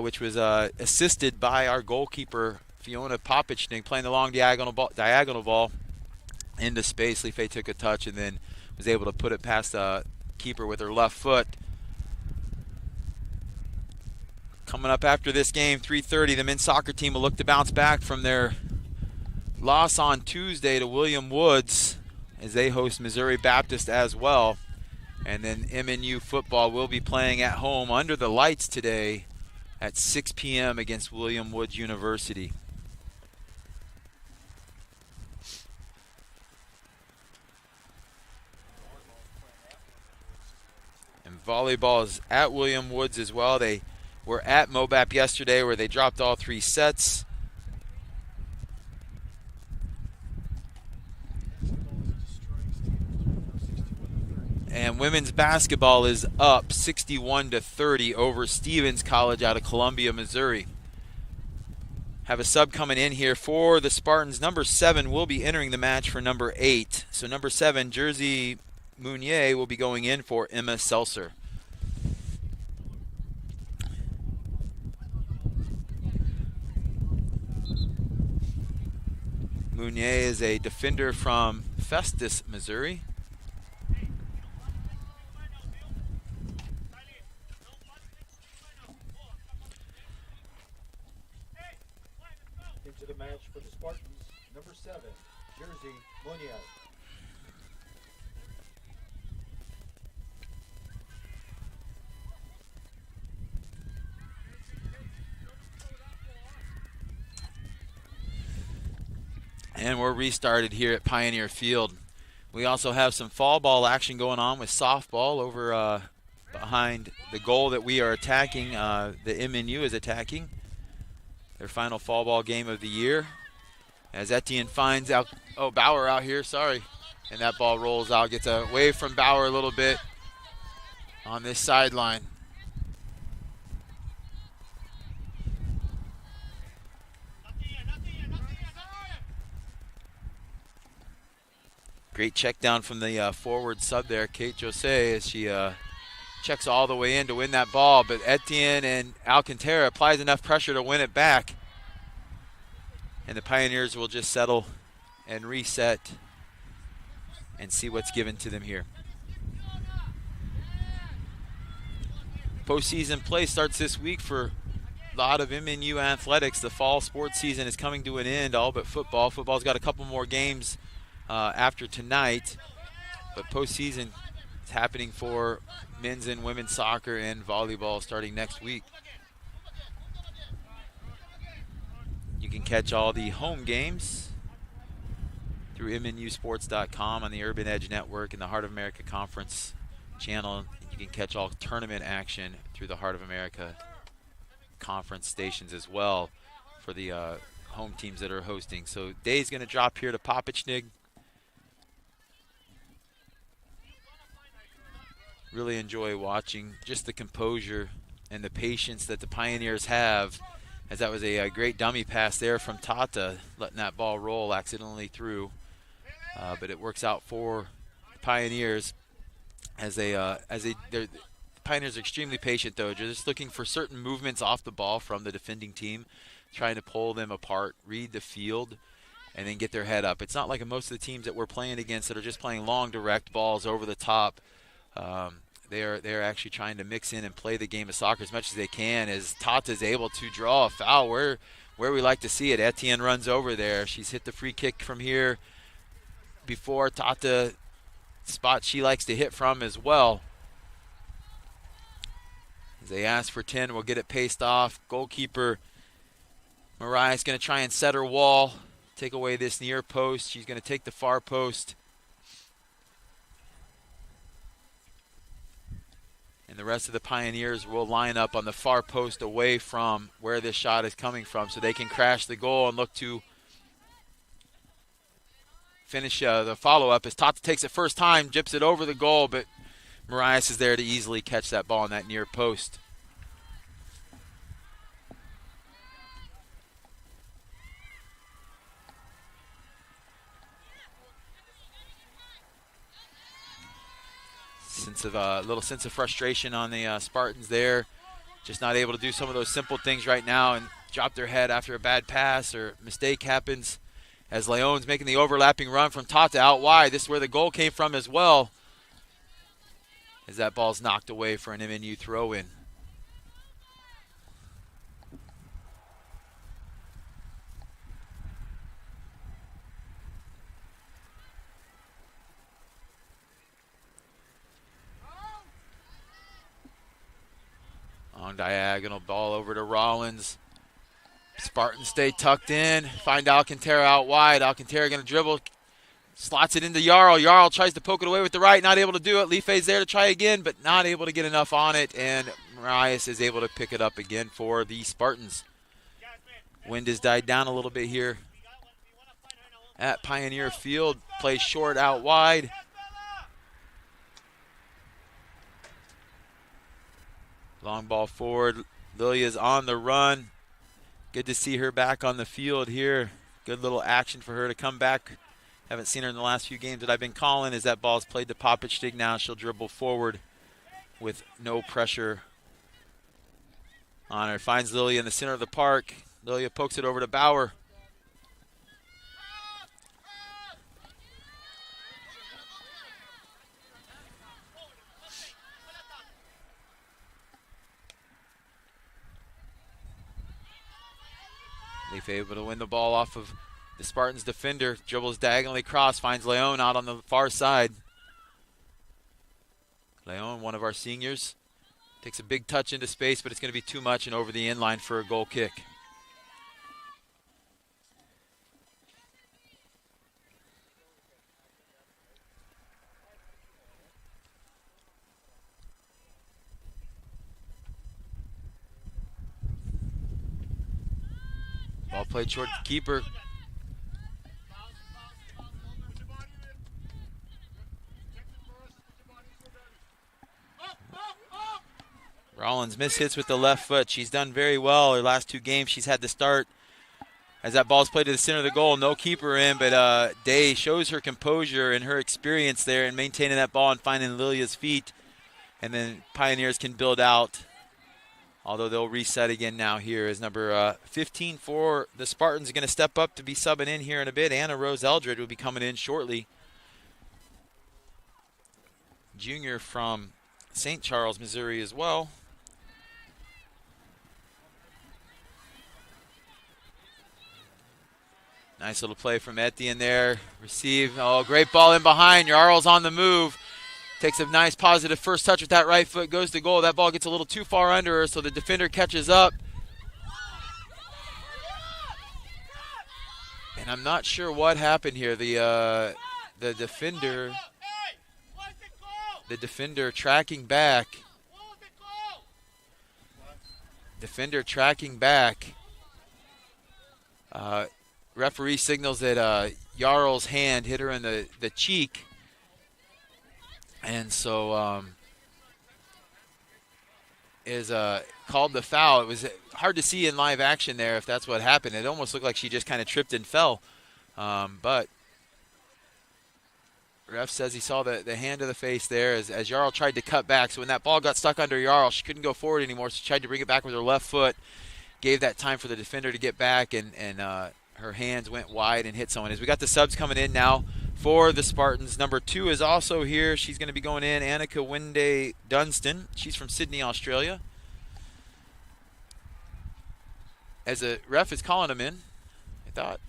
which was assisted by our goalkeeper, Fiona Popichnik, playing the long diagonal ball into space. Life took a touch and then was able to put it past the keeper with her left foot. Coming up after this game, 3:30, the men's soccer team will look to bounce back from their loss on Tuesday to William Woods as they host Missouri Baptist as well. And then MNU football will be playing at home under the lights today at 6 p.m. against William Woods University. And volleyball is at William Woods as well. They were at MOBAP yesterday where they dropped all 3 sets. And women's basketball is up 61-30 over Stevens College out of Columbia, Missouri. have a sub coming in here for the Spartans. Number 7 will be entering the match for number 8. So number 7, Jersey Mounier, will be going in for Emma Seltzer. Mounier is a defender from Festus, Missouri. Into the match for the Spartans, number 7, Jersey Mounier. And we're restarted here at Pioneer Field. We also have some fall ball action going on with softball over behind the goal that we are attacking. The MNU is attacking their final fall ball game of the year. As Etienne finds out, Bauer out here, sorry. And that ball rolls out, gets away from Bauer a little bit on this sideline. Great check down from the forward sub there, Kate Jose, as she checks all the way in to win that ball. But Etienne and Alcantara applies enough pressure to win it back. And the Pioneers will just settle and reset and see what's given to them here. Postseason play starts this week for a lot of MNU athletics. The fall sports season is coming to an end, all but football. Football's got a couple more games after tonight, but postseason is happening for men's and women's soccer and volleyball starting next week. You can catch all the home games through MNUsports.com on the Urban Edge Network and the Heart of America Conference channel. You can catch all tournament action through the Heart of America Conference stations as well for the home teams that are hosting. So Day's going to drop here to Popichnig. Really enjoy watching just the composure and the patience that the Pioneers have, as that was a great dummy pass there from Tata, letting that ball roll accidentally through. But it works out for the Pioneers as the Pioneers are extremely patient, though. They're just looking for certain movements off the ball from the defending team, trying to pull them apart, read the field, and then get their head up. It's not like most of the teams that we're playing against that are just playing long, direct balls over the top. They're actually trying to mix in and play the game of soccer as much as they can, as Tata's able to draw a foul where we like to see it. Etienne runs over there. She's hit the free kick from here before. Tata, spot she likes to hit from as well. As they ask for 10, we'll get it paced off. Goalkeeper Mariah's going to try and set her wall, take away this near post. She's going to take the far post. And the rest of the Pioneers will line up on the far post away from where this shot is coming from so they can crash the goal and look to finish the follow-up as Tata takes it first time, jips it over the goal, but Mariah is there to easily catch that ball in that near post. Little sense of frustration on the Spartans there. Just not able to do some of those simple things right now and drop their head after a bad pass or mistake happens, as Leon's making the overlapping run from Tata out wide. This is where the goal came from as well, as that ball's knocked away for an MNU throw-in. On diagonal, ball over to Rollins. Spartans stay tucked in. Find Alcantara out wide. Alcantara going to dribble. Slots it into Jarl. Jarl tries to poke it away with the right. Not able to do it. Leife's there to try again, but not able to get enough on it. And Marias is able to pick it up again for the Spartans. Wind has died down a little bit here at Pioneer Field. Plays short out wide. Long ball forward. Lilia's on the run. Good to see her back on the field here. Good little action for her to come back. Haven't seen her in the last few games that I've been calling. As that ball's played to Popichtig now, she'll dribble forward with no pressure on her. Finds Lilia in the center of the park. Lilia pokes it over to Bauer. Leaf able to win the ball off of the Spartans defender. Dribbles diagonally across, finds Leon out on the far side. Leon, one of our seniors, takes a big touch into space, but it's going to be too much and over the inline for a goal kick. Ball played short to keeper. Rollins mishits with the left foot. She's done very well her last 2 games. She's had to start as that ball's played to the center of the goal. No keeper in, but Day shows her composure and her experience there in maintaining that ball and finding Lilia's feet. And then Pioneers can build out, although they'll reset again now here as number 15 for the Spartans going to step up to be subbing in here in a bit. Anna Rose Eldred will be coming in shortly. Junior from St. Charles, Missouri as well. Nice little play from Etienne there. Receive. Oh, great ball in behind. Jarl's on the move. Takes a nice positive first touch with that right foot. Goes to goal. That ball gets a little too far under her, so the defender catches up. And I'm not sure what happened here. The defender tracking back. Defender tracking back. Referee signals that Jarl's hand hit her in the cheek. And so is called the foul. It was hard to see in live action there if that's what happened. It almost looked like she just kind of tripped and fell. But ref says he saw the hand to the face there as Jarl tried to cut back. So when that ball got stuck under Jarl, she couldn't go forward anymore. So she tried to bring it back with her left foot. Gave that time for the defender to get back, and her hands went wide and hit someone. As we got the subs coming in now for the Spartans. Number 2 is also here. She's going to be going in, Annika Winde Dunstan. She's from Sydney, Australia. As the ref is calling them in, I thought.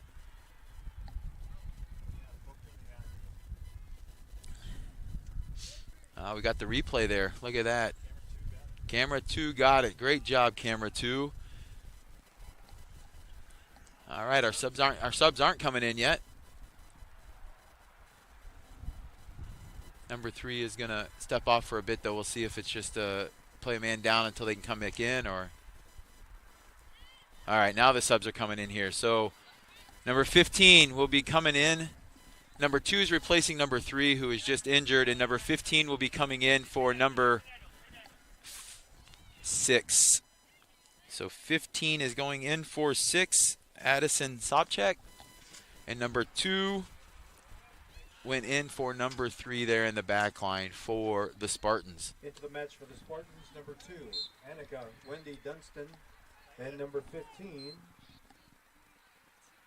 We got the replay there. Look at that. Camera 2 got it. Great job, Camera 2. All right, our subs aren't coming in yet. Number 3 is going to step off for a bit, though. We'll see if it's just play a man down until they can come back in. Or all right, now the subs are coming in here. So number 15 will be coming in. Number 2 is replacing number 3, who is just injured. And number 15 will be coming in for number 6. So 15 is going in for 6, Addison Sobchak. And number 2 went in for number 3 there in the back line for the Spartans. Into the match for the Spartans, number 2, Annika Wendy Dunstan, and number 15,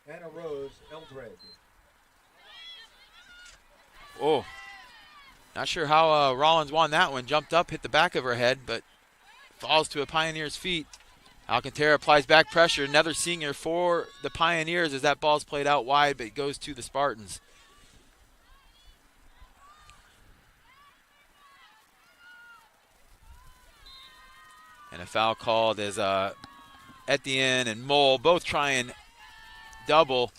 Anna Rose Eldred. Oh, not sure how Rollins won that one. Jumped up, hit the back of her head, but falls to a Pioneer's feet. Alcantara applies back pressure. Another senior for the Pioneers as that ball's played out wide, but it goes to the Spartans. And a foul called as Etienne and Mole both try and double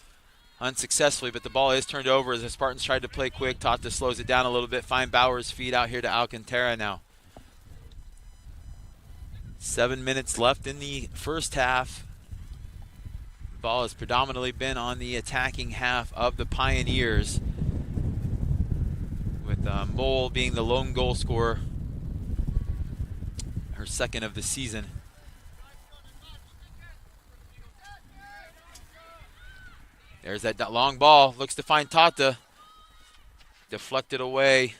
unsuccessfully, but the ball is turned over as the Spartans tried to play quick. Tata slows it down a little bit. Find Bauer's feet out here to Alcantara now. 7 minutes left in the first half. The ball has predominantly been on the attacking half of the Pioneers, with Mole being the lone goal scorer, her second of the season. There's that long ball. Looks to find Tata. Deflected away.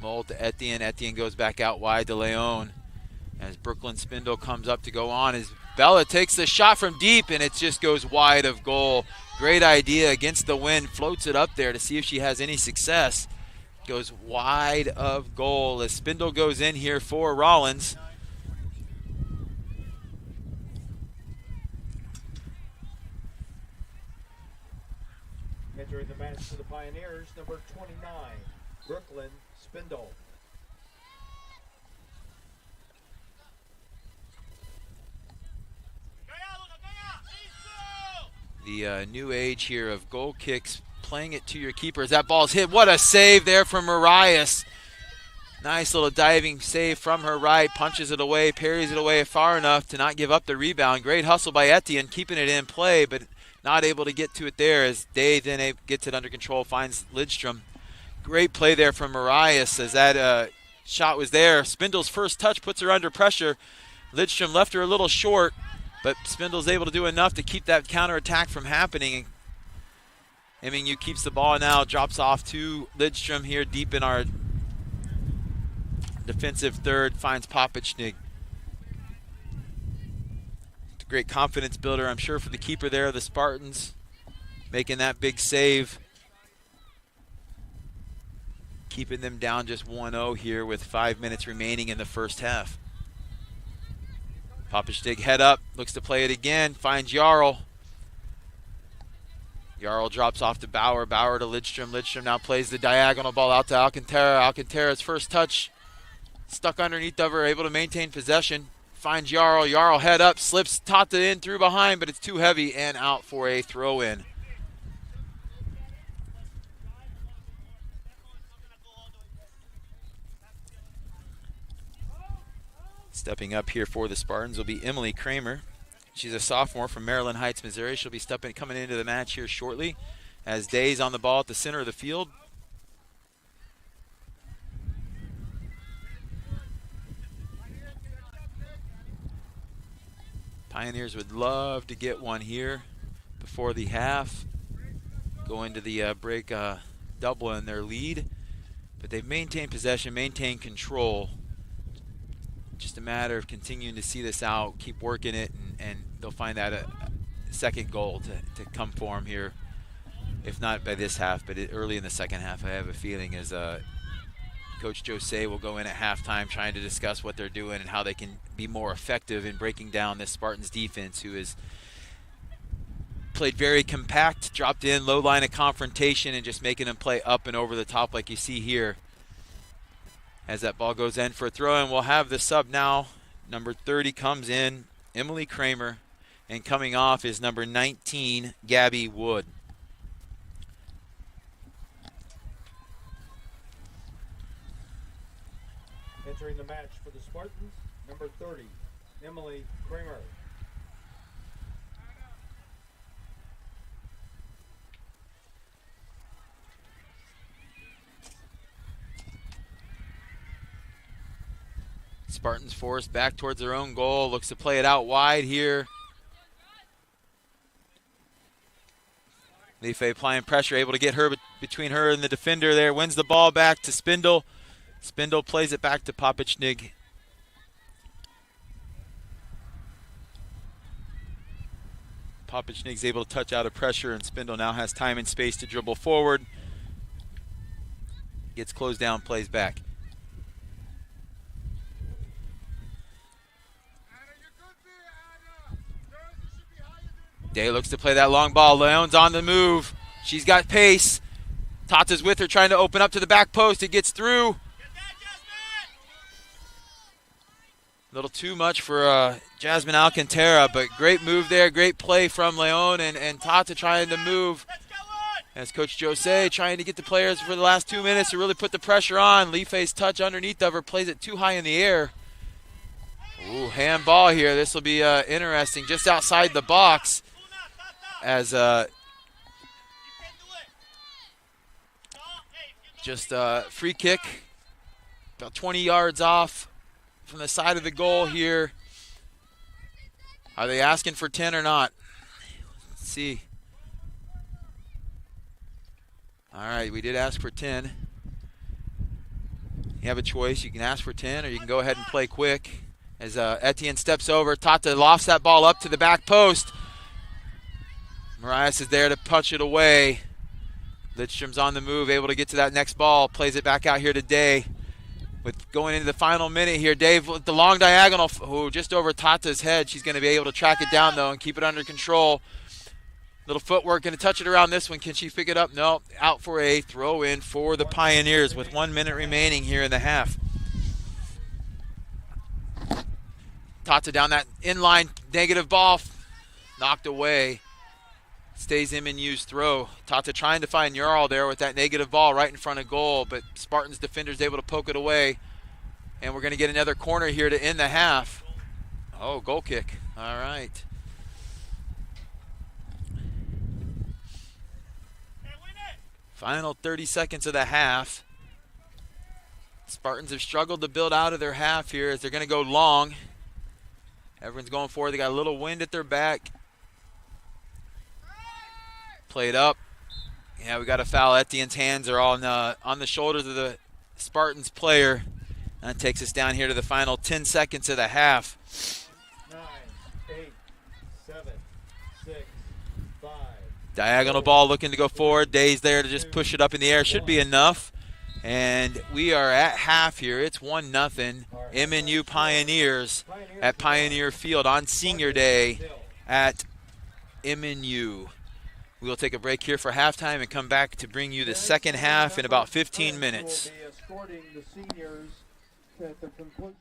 Mole to Etienne. Etienne goes back out wide to Leon. As Brooklyn Spindle comes up to go on. As Bella takes the shot from deep, and it just goes wide of goal. Great idea against the wind. Floats it up there to see if she has any success. Goes wide of goal as Spindle goes in here for Rollins. Entering the match for the Pioneers, number 29, Brooklyn Spindle. The new age here of goal kicks, playing it to your keeper as that ball's hit. What a save there from Marias. Nice little diving save from her right, punches it away, parries it away far enough to not give up the rebound. Great hustle by Etienne, keeping it in play, but not able to get to it there as Day then gets it under control, finds Lidstrom. Great play there from Marias as that shot was there. Spindle's first touch puts her under pressure. Lidstrom left her a little short, but Spindle's able to do enough to keep that counterattack from happening. MNU keeps the ball now, drops off to Lidstrom here deep in our defensive third, finds Popichnig. Great confidence builder, I'm sure, for the keeper there, the Spartans, making that big save. Keeping them down just 1-0 here with 5 minutes remaining in the first half. Popichnig head up, looks to play it again, finds Jarl. Jarl drops off to Bauer, Bauer to Lidstrom. Lidstrom now plays the diagonal ball out to Alcantara. Alcantara's first touch, stuck underneath of her, able to maintain possession. Finds Jarl, Jarl head up, slips Tata in through behind, but it's too heavy and out for a throw-in. Stepping up here for the Spartans will be Emily Kramer. She's a sophomore from Maryland Heights, Missouri. She'll be coming into the match here shortly as Day's on the ball at the center of the field. Pioneers would love to get one here before the half. Go into the break double in their lead. But they've maintained possession, maintained control. Just a matter of continuing to see this out, keep working it, and they'll find that a second goal to come for them here. If not by this half, but early in the second half, I have a feeling as Coach Jose will go in at halftime trying to discuss what they're doing and how they can be more effective in breaking down this Spartans defense, who has played very compact, dropped in, low line of confrontation, and just making them play up and over the top like you see here. As that ball goes in for a throw, and we'll have the sub now. Number 30 comes in, Emily Kramer, and coming off is number 19, Gabby Wood. Entering the match for the Spartans, number 30, Emily Kramer. Spartans forced back towards their own goal. Looks to play it out wide here. Life applying pressure, able to get her between her and the defender there. Wins the ball back to Spindle. Spindle plays it back to Popichnig. Popichnik's able to touch out of pressure, and Spindle now has time and space to dribble forward. Gets closed down, plays back. Day looks to play that long ball. Leon's on the move. She's got pace. Tata's with her, trying to open up to the back post. It gets through. A little too much for Jasmine Alcantara, but great move there. Great play from Leon and Tata trying to move. As Coach Jose trying to get the players for the last 2 minutes to really put the pressure on. Life's touch underneath of her, plays it too high in the air. Ooh, handball here. This will be interesting. Just outside the box as just a free kick about 20 yards off from the side of the goal here. Are they asking for 10 or not? see. All right, we did ask for 10. You have a choice. You can ask for 10 or you can go ahead and play quick. As Etienne steps over, Tata lofts that ball up to the back post. Marias is there to punch it away. Lidstrom's on the move, able to get to that next ball. Plays it back out here to Day. With going into the final minute here, Dave with the long diagonal, just over Tata's head. She's going to be able to track it down, though, and keep it under control. Little footwork, going to touch it around this one. Can she pick it up? No, out for a throw-in for the Pioneers with 1 minute remaining here in the half. Tata down that inline, negative ball, knocked away. Stays MNU's throw. Tata trying to find Jarl there with that negative ball right in front of goal, but Spartans defender's able to poke it away. And we're going to get another corner here to end the half. Oh, goal kick. All right. Final 30 seconds of the half. Spartans have struggled to build out of their half here as they're going to go long. Everyone's going forward. They got a little wind at their back. Played up. Yeah, we got a foul. Etienne's hands are on the shoulders of the Spartans player. That takes us down here to the final 10 seconds of the half. 9, 8, 7, 6, 5. Diagonal ball looking to go forward. Day's there to just push it up in the air. Should be enough. And we are at half here. It's 1-0. MNU Pioneers at Pioneer Field on Senior Day at MNU. We will take a break here for halftime and come back to bring you the second half in about 15 minutes. Will be escorting the seniors at the conclusion.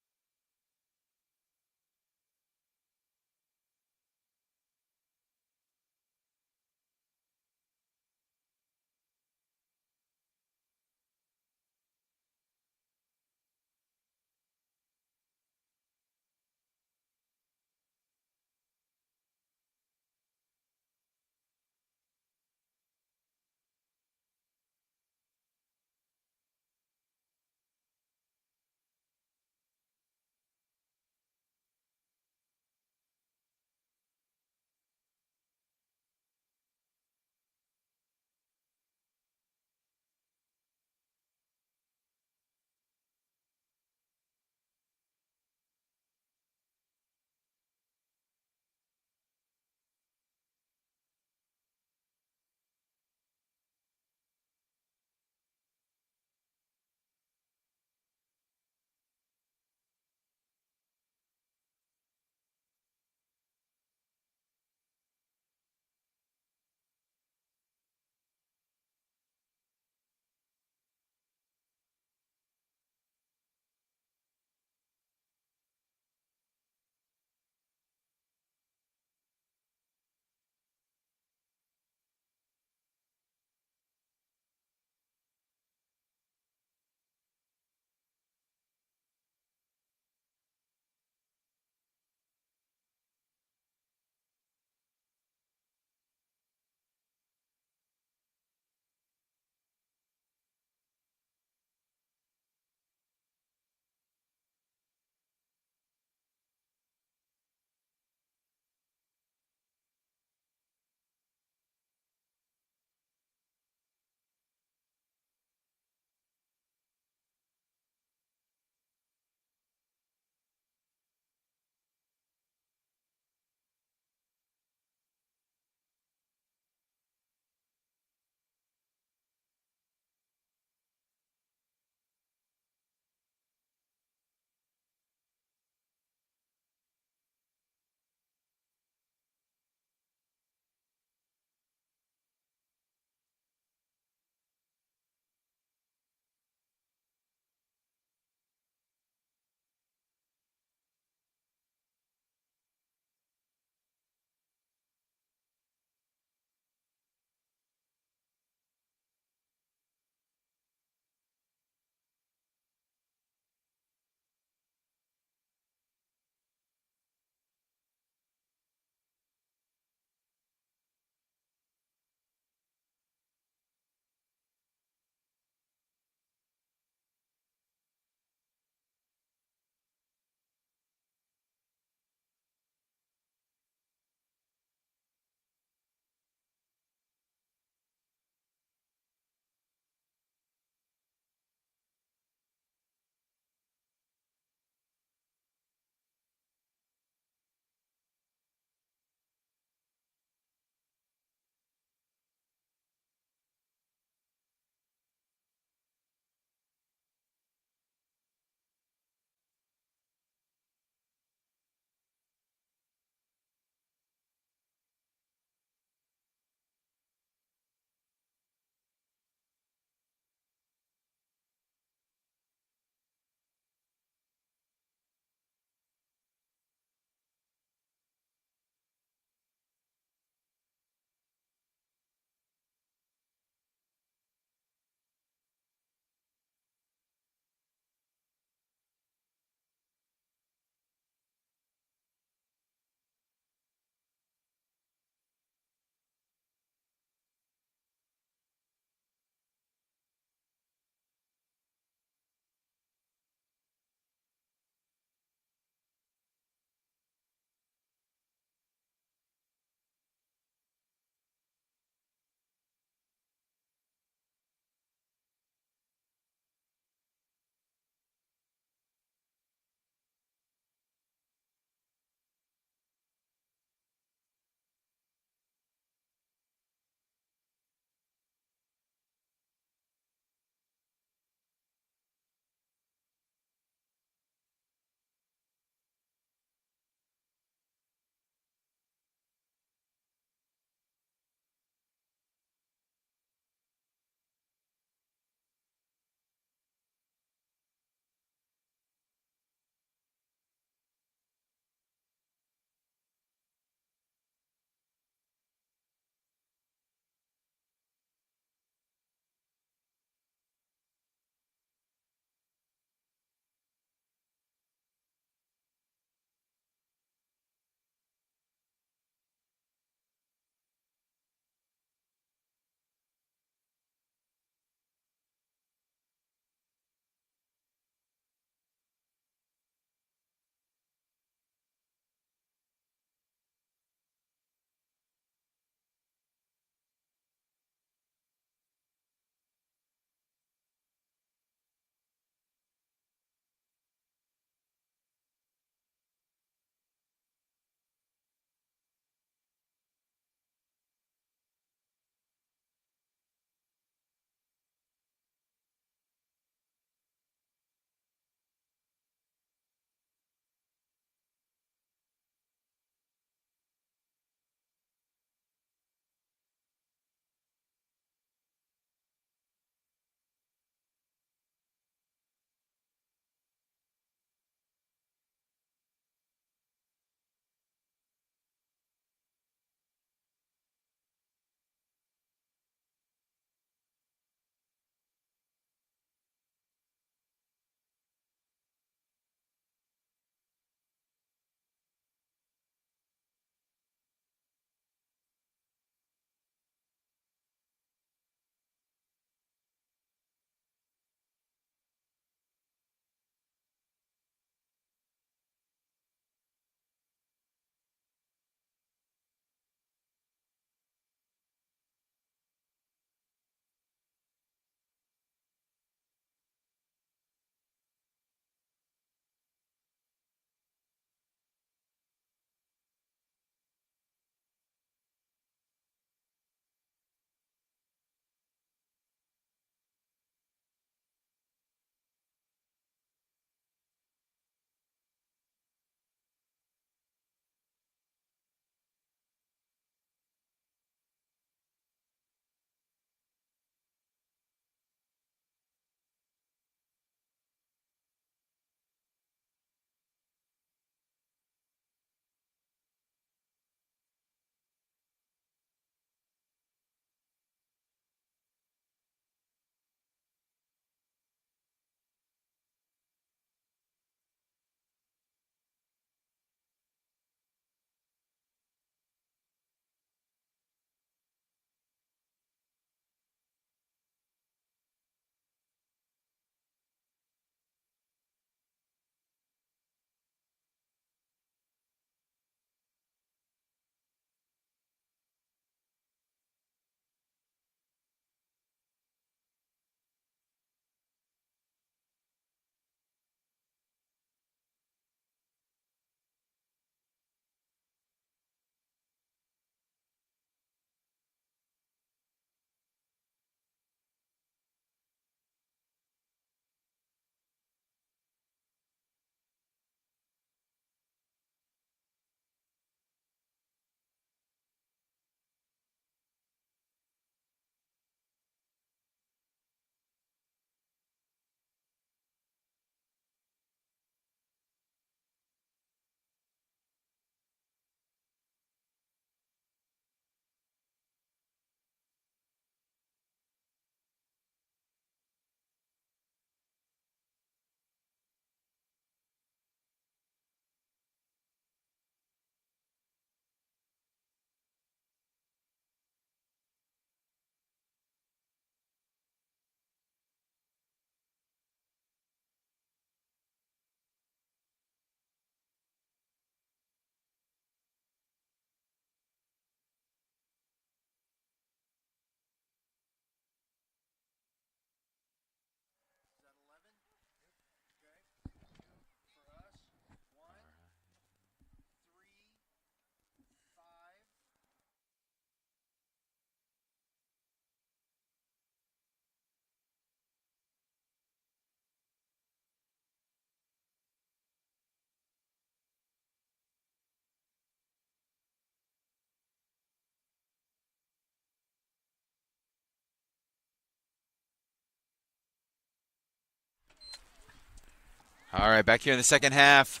All right, back here in the second half.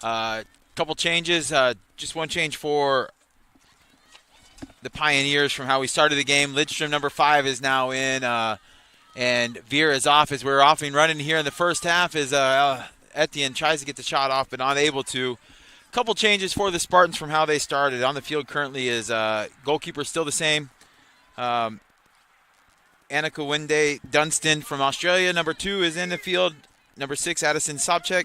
Couple changes. Just one change for the Pioneers from how we started the game. Lidstrom, number 5, is now in, and Veer is off as we're off and running here in the first half as Etienne tries to get the shot off but not able to. Couple changes for the Spartans from how they started. On the field currently is goalkeeper still the same. Annika Winde Dunstan from Australia. Number 2 is in the field. Number 6, Addison Sobchak.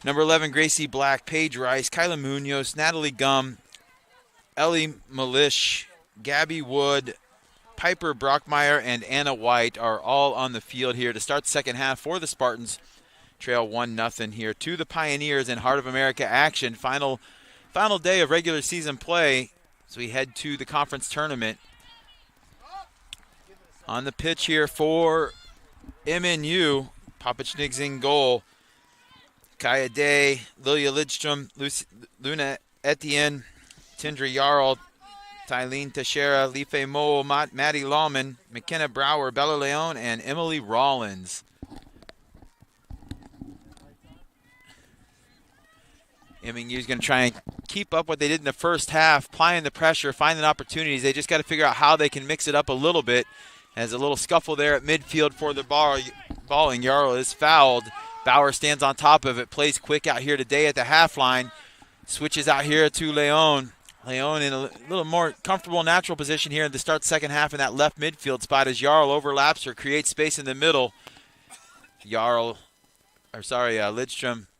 Number 11, Gracie Black, Paige Rice, Kyla Munoz, Natalie Gum, Ellie Malish, Gabby Wood, Piper Brockmeyer, and Anna White are all on the field here to start the second half for the Spartans. Trail 1-0 here to the Pioneers in Heart of America action. Final day of regular season play as we head to the conference tournament. On the pitch here for MNU, Papachnik's in goal. Kaya Day, Lilia Lidstrom, Luna Etienne, Tindra Jarl, Tylene Teixeira, Life Mo, Maddie Lawman, McKenna Brower, Bella Leon, and Emily Rollins. MNU is going to try and keep up what they did in the first half, applying the pressure, finding opportunities. They just got to figure out how they can mix it up a little bit. As a little scuffle there at midfield for the ball and Jarl is fouled. Bauer stands on top of it, plays quick out here today at the half line. Switches out here to Leon. Leon in a little more comfortable natural position here to start the second half in that left midfield spot as Jarl overlaps her, creates space in the middle. Lidstrom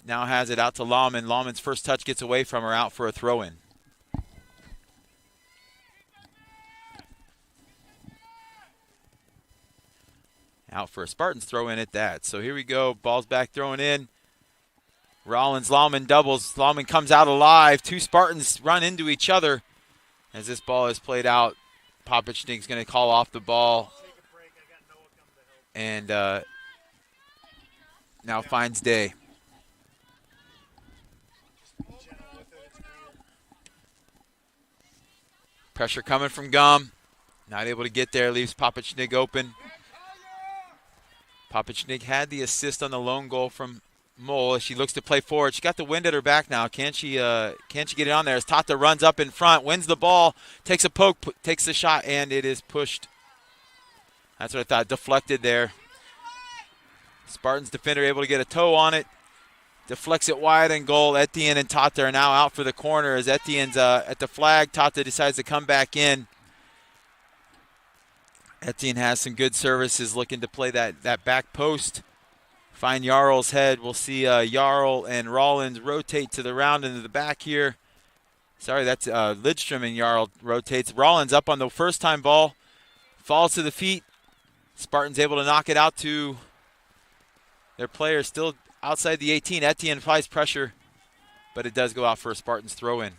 now has it out to Lawman. Lawman's first touch gets away from her, out for a throw-in. Out for a Spartans throw-in at that. So here we go. Ball's back, throwing in. Rollins, Lawman doubles. Lawman comes out alive. 2 Spartans run into each other as this ball is played out. Papachnik's going to call off the ball. And now finds Day. Pressure coming from Gum. Not able to get there. Leaves Papachnik open. Papachnik had the assist on the lone goal from Mole as she looks to play forward. She got the wind at her back now. Can she get it on there? As Tata runs up in front, wins the ball, takes a poke, takes the shot, and it is pushed. That's what I thought. Deflected there. Spartans defender able to get a toe on it. Deflects it wide and goal. Etienne and Tata are now out for the corner as Etienne's at the flag. Tata decides to come back in. Etienne has some good services, looking to play that back post. Find Jarl's head. We'll see Jarl and Rollins rotate to the round into the back here. Sorry, that's Lidstrom and Jarl rotates. Rollins up on the first time ball. Falls to the feet. Spartans able to knock it out to their player still outside the 18. Etienne applies pressure, but it does go out for a Spartans throw-in.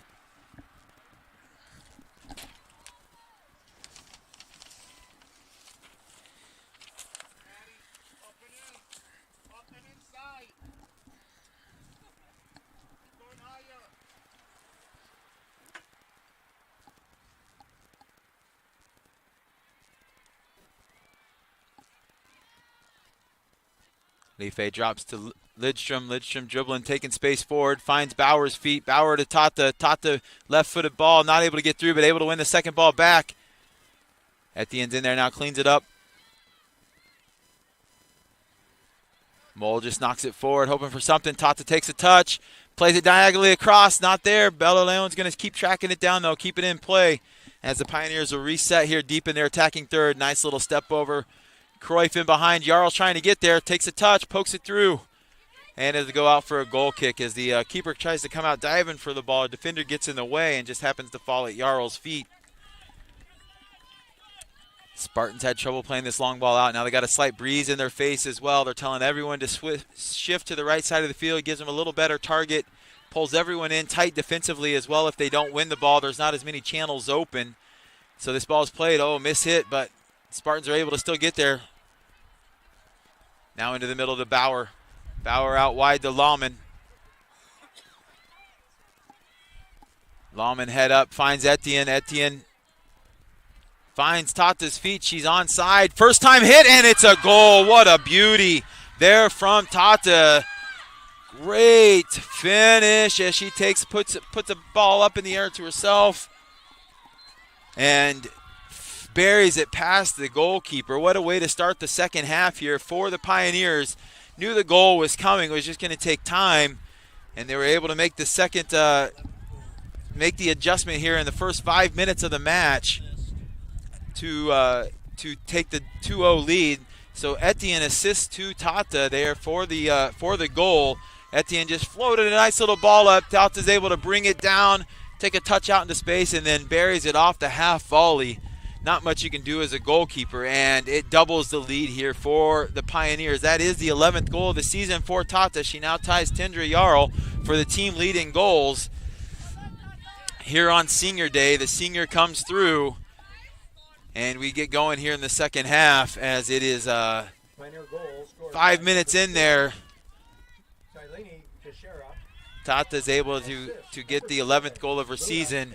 Life drops to Lidstrom. Lidstrom dribbling, taking space forward, finds Bauer's feet. Bauer to Tata. Tata left-footed ball, not able to get through, but able to win the second ball back. Etienne's in there now, cleans it up. Mole just knocks it forward, hoping for something. Tata takes a touch, plays it diagonally across, not there. Bella Leon's going to keep tracking it down, though, keep it in play as the Pioneers will reset here deep in their attacking third. Nice little step over. Cruyff in behind. Jarl's trying to get there. Takes a touch. Pokes it through. And it'll go out for a goal kick as the keeper tries to come out diving for the ball. Defender gets in the way and just happens to fall at Jarl's feet. Spartans had trouble playing this long ball out. Now they got a slight breeze in their face as well. They're telling everyone to shift to the right side of the field. Gives them a little better target. Pulls everyone in tight defensively as well. If they don't win the ball, there's not as many channels open. So this ball is played. Oh, miss hit, but Spartans are able to still get there. Now into the middle to Bauer. Bauer out wide to Lawman. Lawman head up, finds Etienne. Etienne finds Tata's feet. She's onside. First time hit, and it's a goal. What a beauty there from Tata. Great finish as she puts a ball up in the air to herself and buries it past the goalkeeper. What a way to start the second half here for the Pioneers. Knew the goal was coming. It was just going to take time, and they were able to make the make the adjustment here in the first 5 minutes of the match to take the 2-0 lead. So Etienne assists to Tata there for the goal. Etienne just floated a nice little ball up. Tata's able to bring it down, take a touch out into space, and then buries it off the half volley. Not much you can do as a goalkeeper, and it doubles the lead here for the Pioneers. That is the 11th goal of the season for Tata. She now ties Tindra Jarl for the team lead in goals. Here on Senior Day, the senior comes through, and we get going here in the second half as it is 5 minutes in there. Tata's able to get the 11th goal of her season.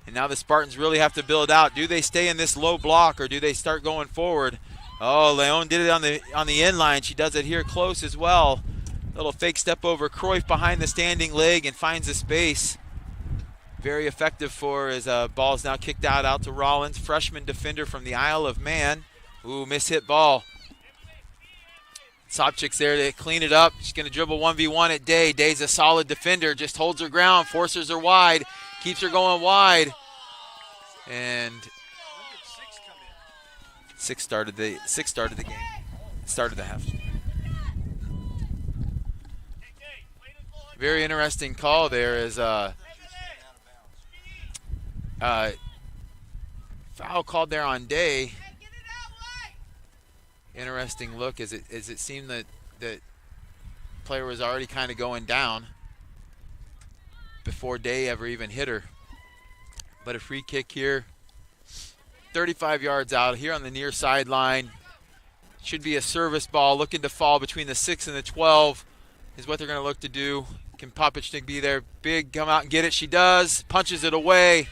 And now the Spartans really have to build out. Do they stay in this low block or do they start going forward? Oh, Leon did it on the end line. She does it here close as well. Little fake step over Cruyff behind the standing leg and finds the space. Very effective for his ball's now kicked out to Rollins. Freshman defender from the Isle of Man. Ooh, mishit ball. Sopchick's there to clean it up. She's going to dribble 1v1 at Day. Day's a solid defender. Just holds her ground, forces her wide, keeps her going wide. And six started the game. Started the half. Very interesting call there as foul called there on Day. Interesting look as it seemed that player was already kind of going down before Day ever even hit her. But a free kick here, 35 yards out here on the near sideline. Should be a service ball looking to fall between the 6 and the 12 is what they're going to look to do. Can Popichnik be there? Big, come out and get it. She does. Punches it away.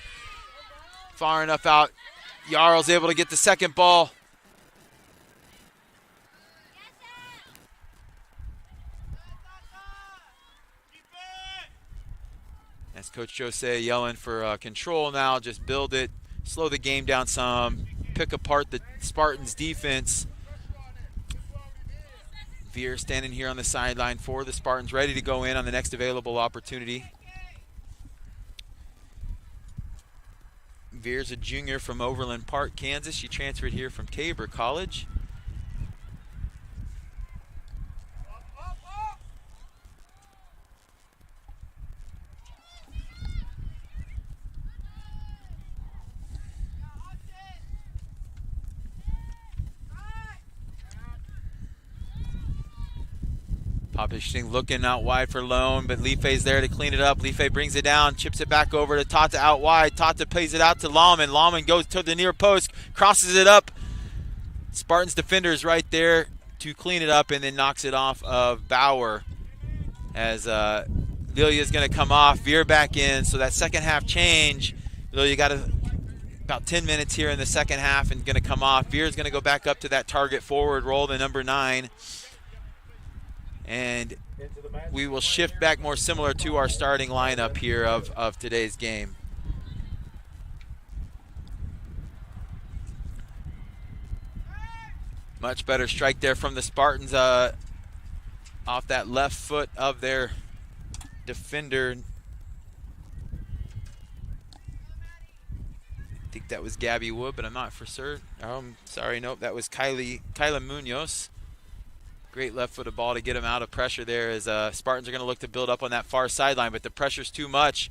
Far enough out. Jarl's able to get the second ball. As Coach Jose yelling for control now, just build it, slow the game down some, pick apart the Spartans' defense. Veer standing here on the sideline for the Spartans, ready to go in on the next available opportunity. Veer's a junior from Overland Park, Kansas. She transferred here from Tabor College. Popichnik looking out wide for Lone, but Life's there to clean it up. Life brings it down, chips it back over to Tata out wide. Tata plays it out to Lawman. Lawman goes to the near post, crosses it up. Spartans defender is right there to clean it up and then knocks it off of Bauer as Lilia's going to come off. Veer back in, so that second half change. Lilia got about 10 minutes here in the second half and going to come off. Veer's going to go back up to that target forward role, the number 9. And we will shift back more similar to our starting lineup here of today's game. Much better strike there from the Spartans off that left foot of their defender. I think that was Gabby Wood, but I'm not for sure. Sorry, nope, that was Kyla Munoz. Great left-footed ball to get him out of pressure there as Spartans are going to look to build up on that far sideline, but the pressure's too much.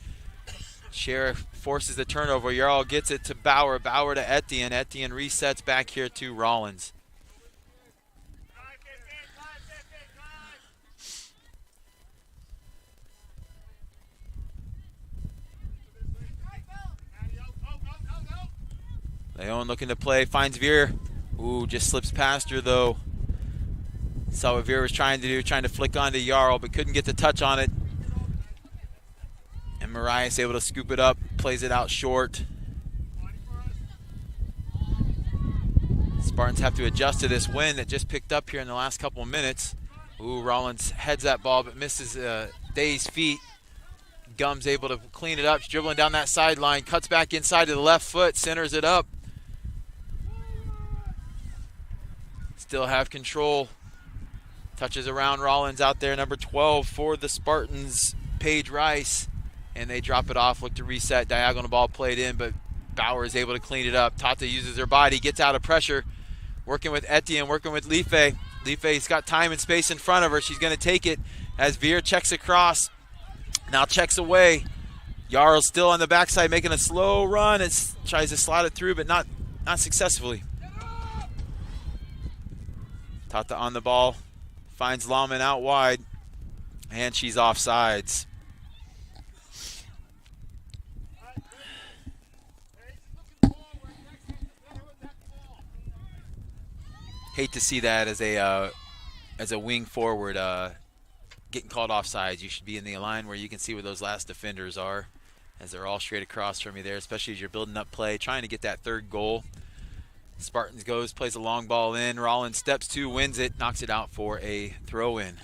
Sheriff forces the turnover. Jarl gets it to Bauer. Bauer to Etienne. Etienne resets back here to Rollins. Leon looking to play, finds Veer. Ooh, just slips past her though. Saw what Veer was trying to do, trying to flick onto Jarl, but couldn't get the touch on it. And Marias able to scoop it up, plays it out short. Spartans have to adjust to this wind that just picked up here in the last couple of minutes. Ooh, Rollins heads that ball but misses Day's feet. Gum's able to clean it up. She's dribbling down that sideline, cuts back inside to the left foot, centers it up. Still have control. Touches around Rollins out there, number 12 for the Spartans, Paige Rice. And they drop it off, look to reset. Diagonal ball played in, but Bauer is able to clean it up. Tata uses her body, gets out of pressure. Working with Etienne, working with Life. Life's got time and space in front of her. She's going to take it as Veer checks across. Now checks away. Jarl's still on the backside making a slow run and tries to slide it through, but not successfully. Tata on the ball. Finds Lauman out wide. And she's offsides. Hate to see that as a wing forward getting called offsides. You should be in the line where you can see where those last defenders are, as they're all straight across from you there, especially as you're building up play, trying to get that third goal. Spartans goes, plays a long ball in. Rollins steps to, wins it, knocks it out for a throw-in.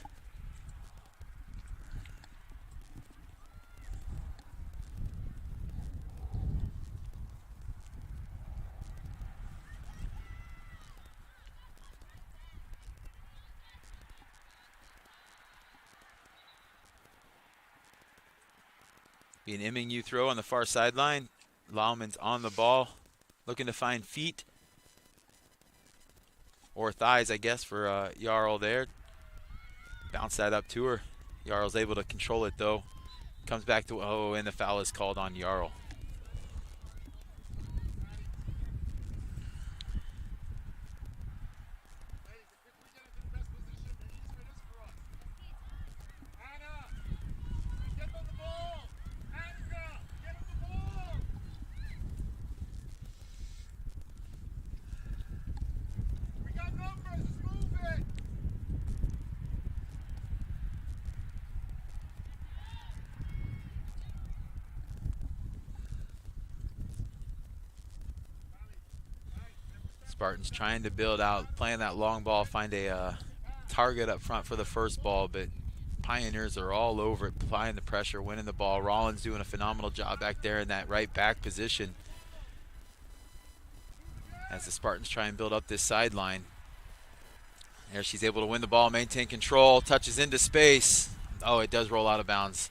Be an MNU throw on the far sideline. Lauman's on the ball, looking to find feet. Or thighs, I guess, for Jarl there. Bounce that up to her. Jarl's able to control it, though. Comes back to, and the foul is called on Jarl. Spartans trying to build out, playing that long ball, find a target up front for the first ball, but Pioneers are all over it, applying the pressure, winning the ball. Rollins doing a phenomenal job back there in that right back position as the Spartans try and build up this sideline. There she's able to win the ball, maintain control, touches into space. Oh, it does roll out of bounds.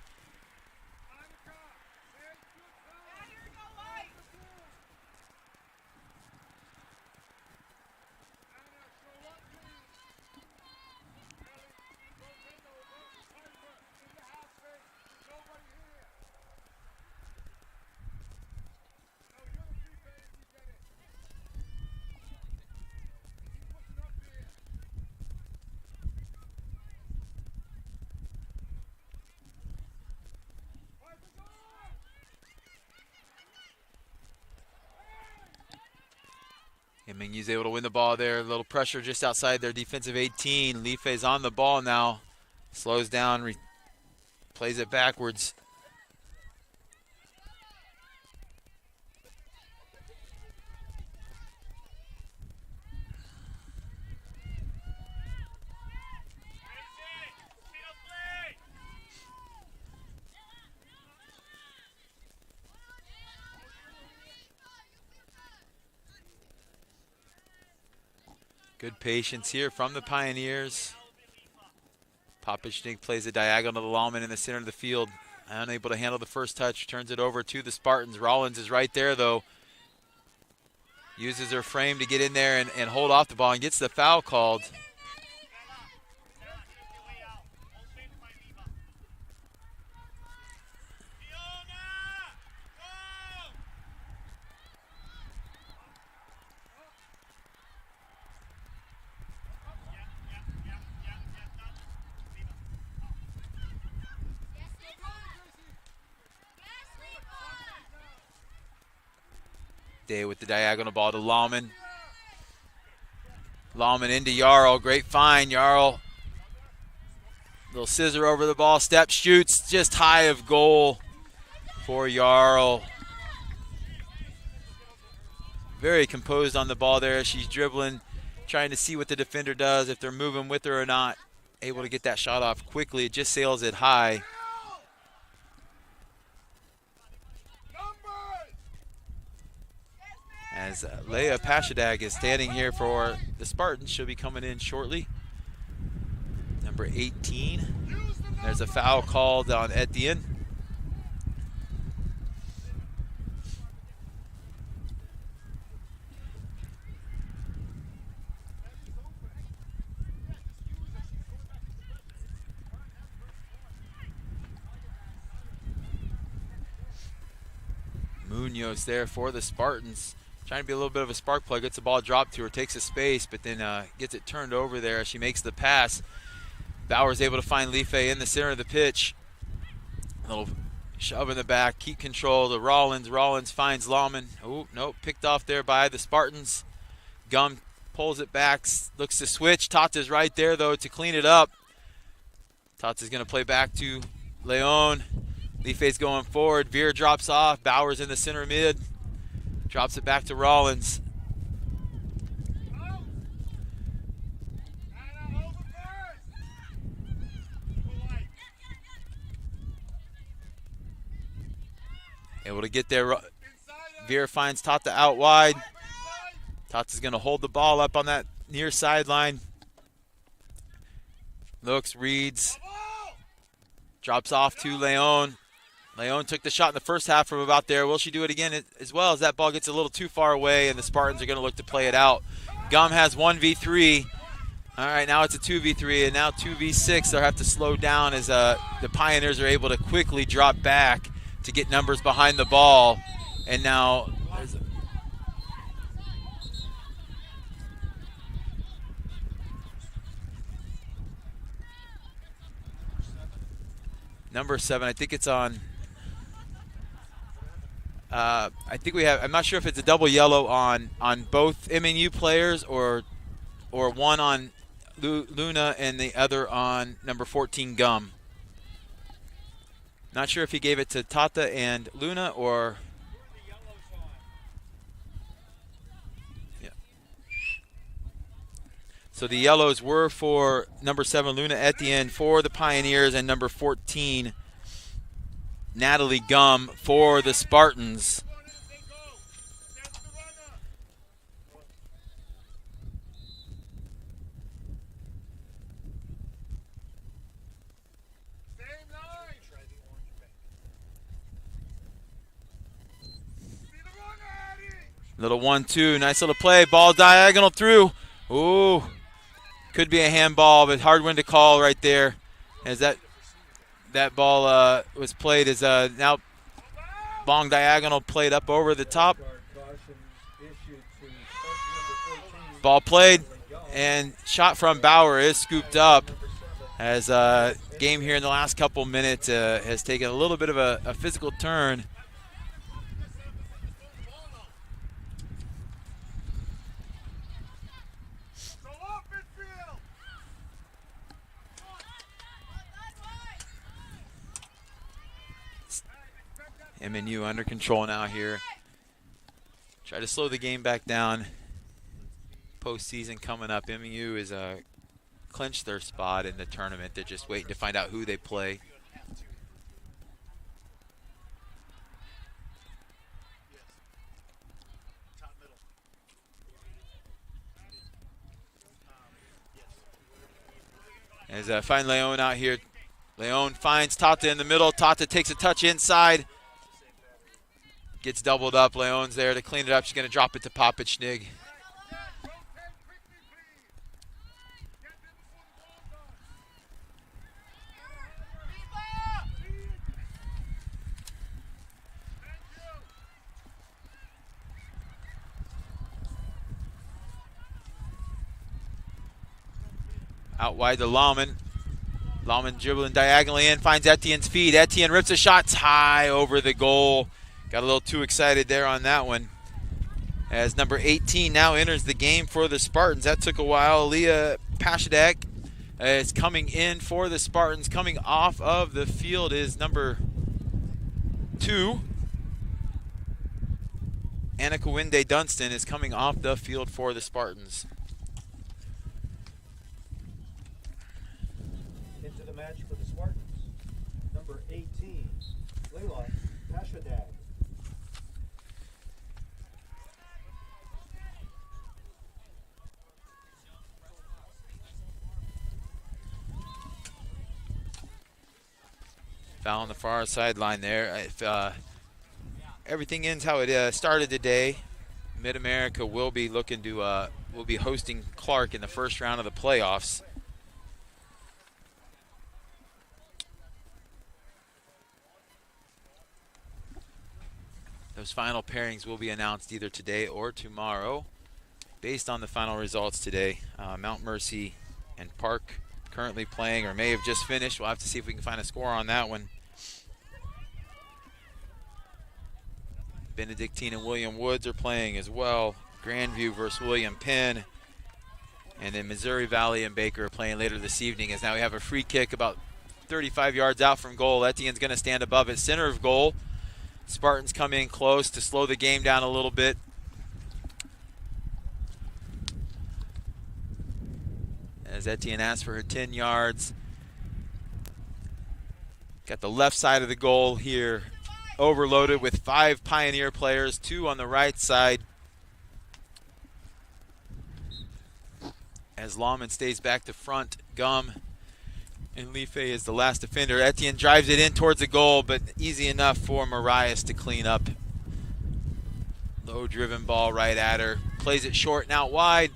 MNU's able to win the ball there. A little pressure just outside their defensive 18. Life's on the ball now. Slows down, plays it backwards. Good patience here from the Pioneers. Popichnik plays a diagonal to Lauman in the center of the field. Unable to handle the first touch, turns it over to the Spartans. Rollins is right there, though. Uses her frame to get in there and hold off the ball and gets the foul called. Day with the diagonal ball to Lauman. Lauman into Jarl. Great find, Jarl. Little scissor over the ball. Step shoots just high of goal for Jarl. Very composed on the ball there. She's dribbling, trying to see what the defender does, if they're moving with her or not. able to get that shot off quickly. It just sails it high. As Leah Pashadag is standing here for the Spartans. She'll be coming in shortly. Number 18. There's a foul called on Etienne. Munoz there for the Spartans. Trying to be a little bit of a spark plug. Gets the ball dropped to her, takes a space, but then gets it turned over there as she makes the pass. Bauer's able to find Life in the center of the pitch. A little shove in the back, keep control to Rollins. Rollins finds Lauman. Oh, nope, picked off there by the Spartans. Gum pulls it back, looks to switch. Tata's right there, though, to clean it up. Tata's going to play back to Leon. Life's going forward. Veer drops off. Bauer's in the center mid. Drops it back to Rollins. Able to get there. Veer finds Tata out wide. Tata's going to hold the ball up on that near sideline. Looks, reads. Drops off to Leon. Leon took the shot in the first half from about there. Will she do it again as well as that ball gets a little too far away and the Spartans are going to look to play it out. Gum has 1v3. All right, now it's a 2v3 and now 2v6. They'll have to slow down as the Pioneers are able to quickly drop back to get numbers behind the ball. And now there's number 7. I think it's on. I think we have. I'm not sure if it's a double yellow on both MNU players or one on Luna and the other on number 14 Gum. Not sure if he gave it to Tata and Luna or. Yeah. So the yellows were for number 7 Luna Etienne for the Pioneers and number 14 Natalie Gum for the Spartans. Little 1-2, nice little play, ball diagonal through. Ooh, could be a handball, but hard one to call right there as that ball was played as now long diagonal played up over the top. Ball played and shot from Bauer is scooped up as game here in the last couple minutes has taken a little bit of a physical turn. MNU under control now here. Try to slow the game back down. Postseason coming up. MNU is clinched their spot in the tournament. They're just waiting to find out who they play. As I find Leon out here. Leon finds Tata in the middle. Tata takes a touch inside. Gets doubled up. Leon's there to clean it up. She's going to drop it to Popichnig. Out wide to Lauman. Lauman dribbling diagonally in, finds Etienne's feet. Etienne rips a shot high over the goal. Got a little too excited there on that one. As number 18 now enters the game for the Spartans. That took a while. Leah Pashadak is coming in for the Spartans. Coming off of the field is number 2. Anna Kawinde Dunstan is coming off the field for the Spartans. Into the match for the Spartans, number 18, Layla Pashadag. Foul on the far sideline there. If everything ends how it started today, Mid-America will be looking to will be hosting Clark in the first round of the playoffs. Those final pairings will be announced either today or tomorrow, based on the final results today. Mount Mercy and Park currently playing, or may have just finished. We'll have to see if we can find a score on that one. Benedictine and William Woods are playing as well. Grandview versus William Penn. And then Missouri Valley and Baker are playing later this evening, as now we have a free kick about 35 yards out from goal. Etienne's going to stand above it, center of goal. Spartans come in close to slow the game down a little bit. As Etienne asks for her 10 yards. Got the left side of the goal here overloaded with 5 Pioneer players, 2 on the right side. As Lawman stays back to front, Gum and Life is the last defender. Etienne drives it in towards the goal, but easy enough for Marias to clean up. Low driven ball right at her. Plays it short and out wide.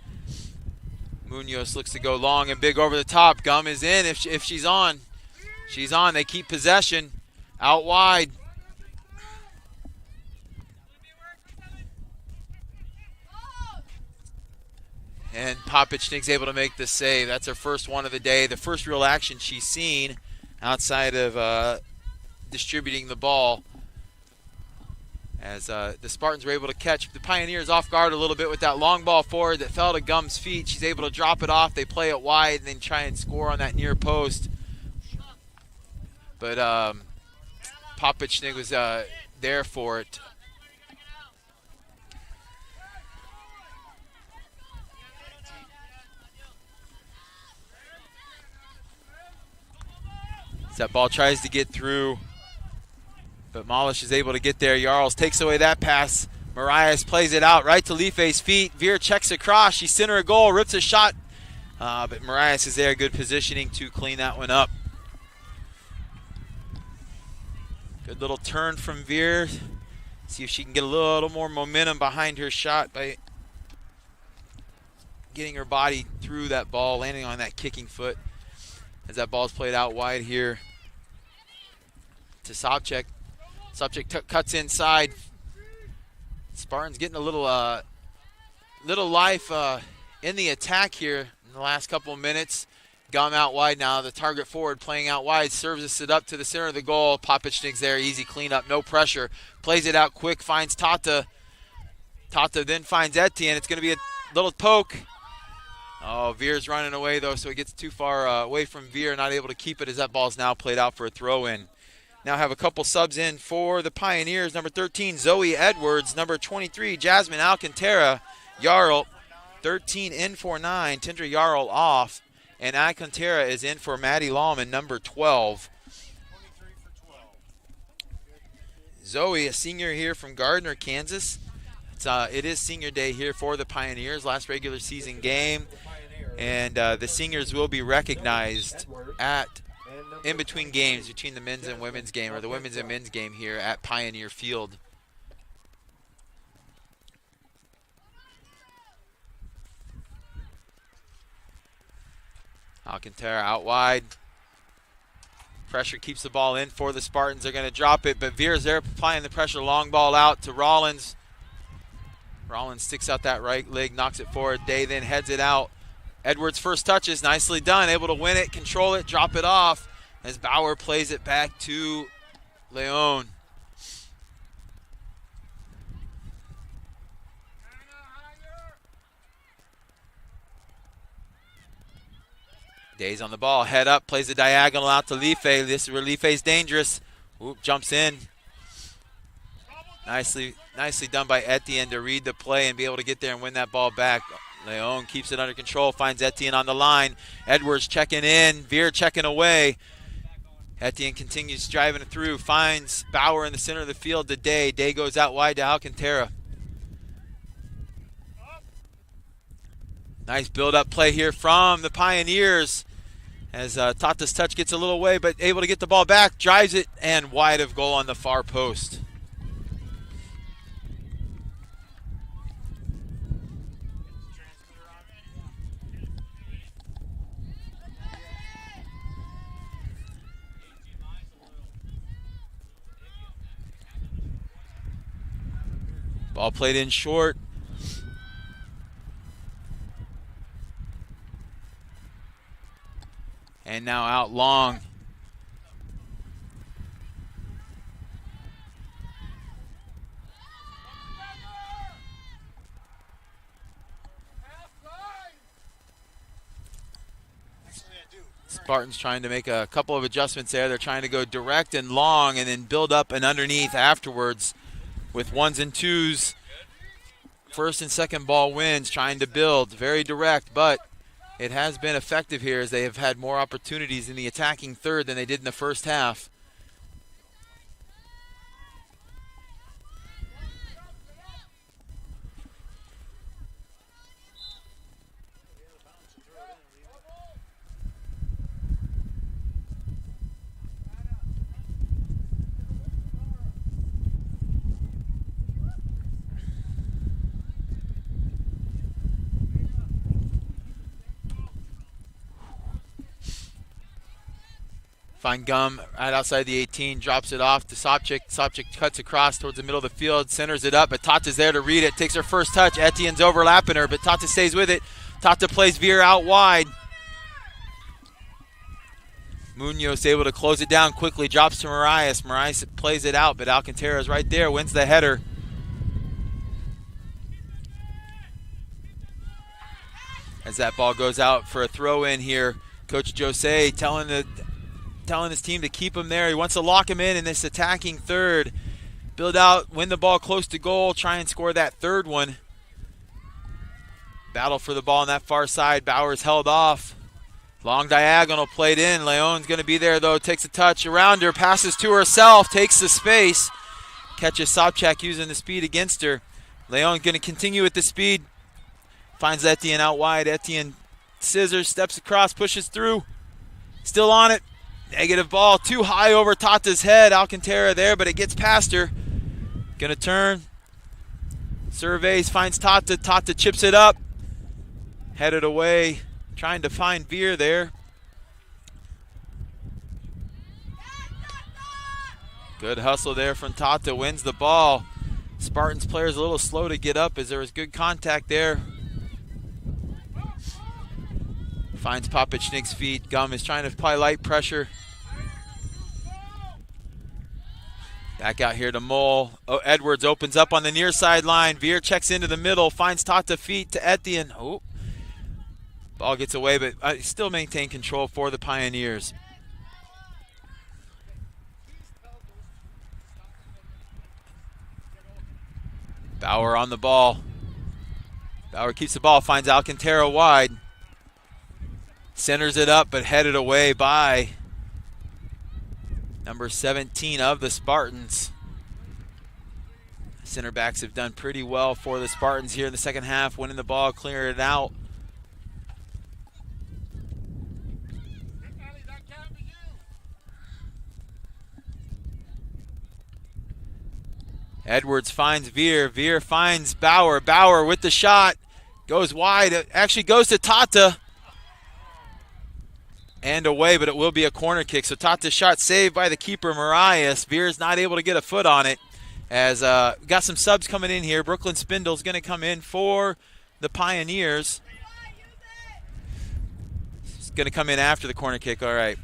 Munoz looks to go long and big over the top. Gum is in if she's on. She's on. They keep possession. Out wide. And Popichnik's able to make the save. That's her first one of the day. The first real action she's seen outside of distributing the ball. As the Spartans were able to catch the Pioneers off guard a little bit with that long ball forward that fell to Gum's feet. She's able to drop it off. They play it wide and then try and score on that near post. But Popichnik was there for it. That ball tries to get through, but Malish is able to get there. Jarls takes away that pass. Marias plays it out right to Life's feet. Veer checks across. She's center of goal, rips a shot. But Marias is there. Good positioning to clean that one up. Good little turn from Veer. See if she can get a little more momentum behind her shot by getting her body through that ball, landing on that kicking foot. As that ball's played out wide here to Sobchak. Sobchak cuts inside. Spartans getting a little life in the attack here in the last couple of minutes. Gum out wide now. The target forward playing out wide. Serves it up to the center of the goal. Popichnik's there. Easy cleanup. No pressure. Plays it out quick. Finds Tata. Tata then finds Etienne. It's going to be a little poke. Oh, Veer's running away, though, so he gets too far away from Veer, not able to keep it as that ball's now played out for a throw-in. Now have a couple subs in for the Pioneers. Number 13, Zoe Edwards. Number 23, Jasmine Alcantara. Jarl, 13 in for 9. Tindra Jarl off. And Alcantara is in for Maddie Lawman, number 12. Zoe, a senior here from Gardner, Kansas. It is senior day here for the Pioneers, last regular season game. And the seniors will be recognized in between games, between the men's and women's game, or the women's and men's game here at Pioneer Field. Alcantara out wide. Pressure keeps the ball in for the Spartans. They're going to drop it, but Veer's there applying the pressure. Long ball out to Rollins. Rollins sticks out that right leg, knocks it forward. Day then heads it out. Edwards' first touch is nicely done. Able to win it, control it, drop it off as Bauer plays it back to Leon. Day's on the ball, head up, plays the diagonal out to Life. This is where Life's dangerous. Oop, jumps in. Nicely done by Etienne to read the play and be able to get there and win that ball back. Leon keeps it under control, finds Etienne on the line. Edwards checking in, Veer checking away. Etienne continues driving it through, finds Bauer in the center of the field to Day. Day goes out wide to Alcantara. Nice build-up play here from the Pioneers as Tata's touch gets a little away, but able to get the ball back, drives it, and wide of goal on the far post. Ball played in short. And now out long. Spartans trying to make a couple of adjustments there. They're trying to go direct and long and then build up and underneath afterwards with ones and twos. First and second ball wins, trying to build. Very direct, but it has been effective here as they have had more opportunities in the attacking third than they did in the first half. Find Gum right outside the 18, drops it off to Sopchik. Sopchik cuts across towards the middle of the field, centers it up, but Tata's there to read it. Takes her first touch. Etienne's overlapping her, but Tata stays with it. Tata plays Veer out wide. Munoz able to close it down quickly, drops to Marias. Marias plays it out, but Alcantara's right there, wins the header. As that ball goes out for a throw in here, Coach Jose telling his team to keep him there. He wants to lock him in this attacking third. Build out, win the ball close to goal, try and score that third one. Battle for the ball on that far side. Bauer's held off. Long diagonal played in. Leon's going to be there, though. Takes a touch around her, passes to herself, takes the space. Catches Sobchak using the speed against her. Leon going to continue with the speed. Finds Etienne out wide. Etienne scissors, steps across, pushes through. Still on it. Negative ball, too high over Tata's head. Alcantara there, but it gets past her. Gonna turn. Surveys, finds Tata. Tata chips it up. Headed away. Trying to find Veer there. Good hustle there from Tata. Wins the ball. Spartans players a little slow to get up as there was good contact there. Finds Papachnik's feet. Gum is trying to apply light pressure. Back out here to Mole. Oh, Edwards opens up on the near sideline. Veer checks into the middle. Finds Tata feet to Etienne. Oh, ball gets away, but still maintain control for the Pioneers. Bauer on the ball. Bauer keeps the ball. Finds Alcantara wide. Centers it up, but headed away by number 17 of the Spartans. Center backs have done pretty well for the Spartans here in the second half, winning the ball, clearing it out. Edwards finds Veer. Veer finds Bauer. Bauer with the shot. Goes wide. It actually goes to Tata. And away, but it will be a corner kick. So Tata's shot saved by the keeper, Marias. Veer's not able to get a foot on it. As we got some subs coming in here. Brooklyn Spindle's going to come in for the Pioneers. He's going to come in after the corner kick. All right.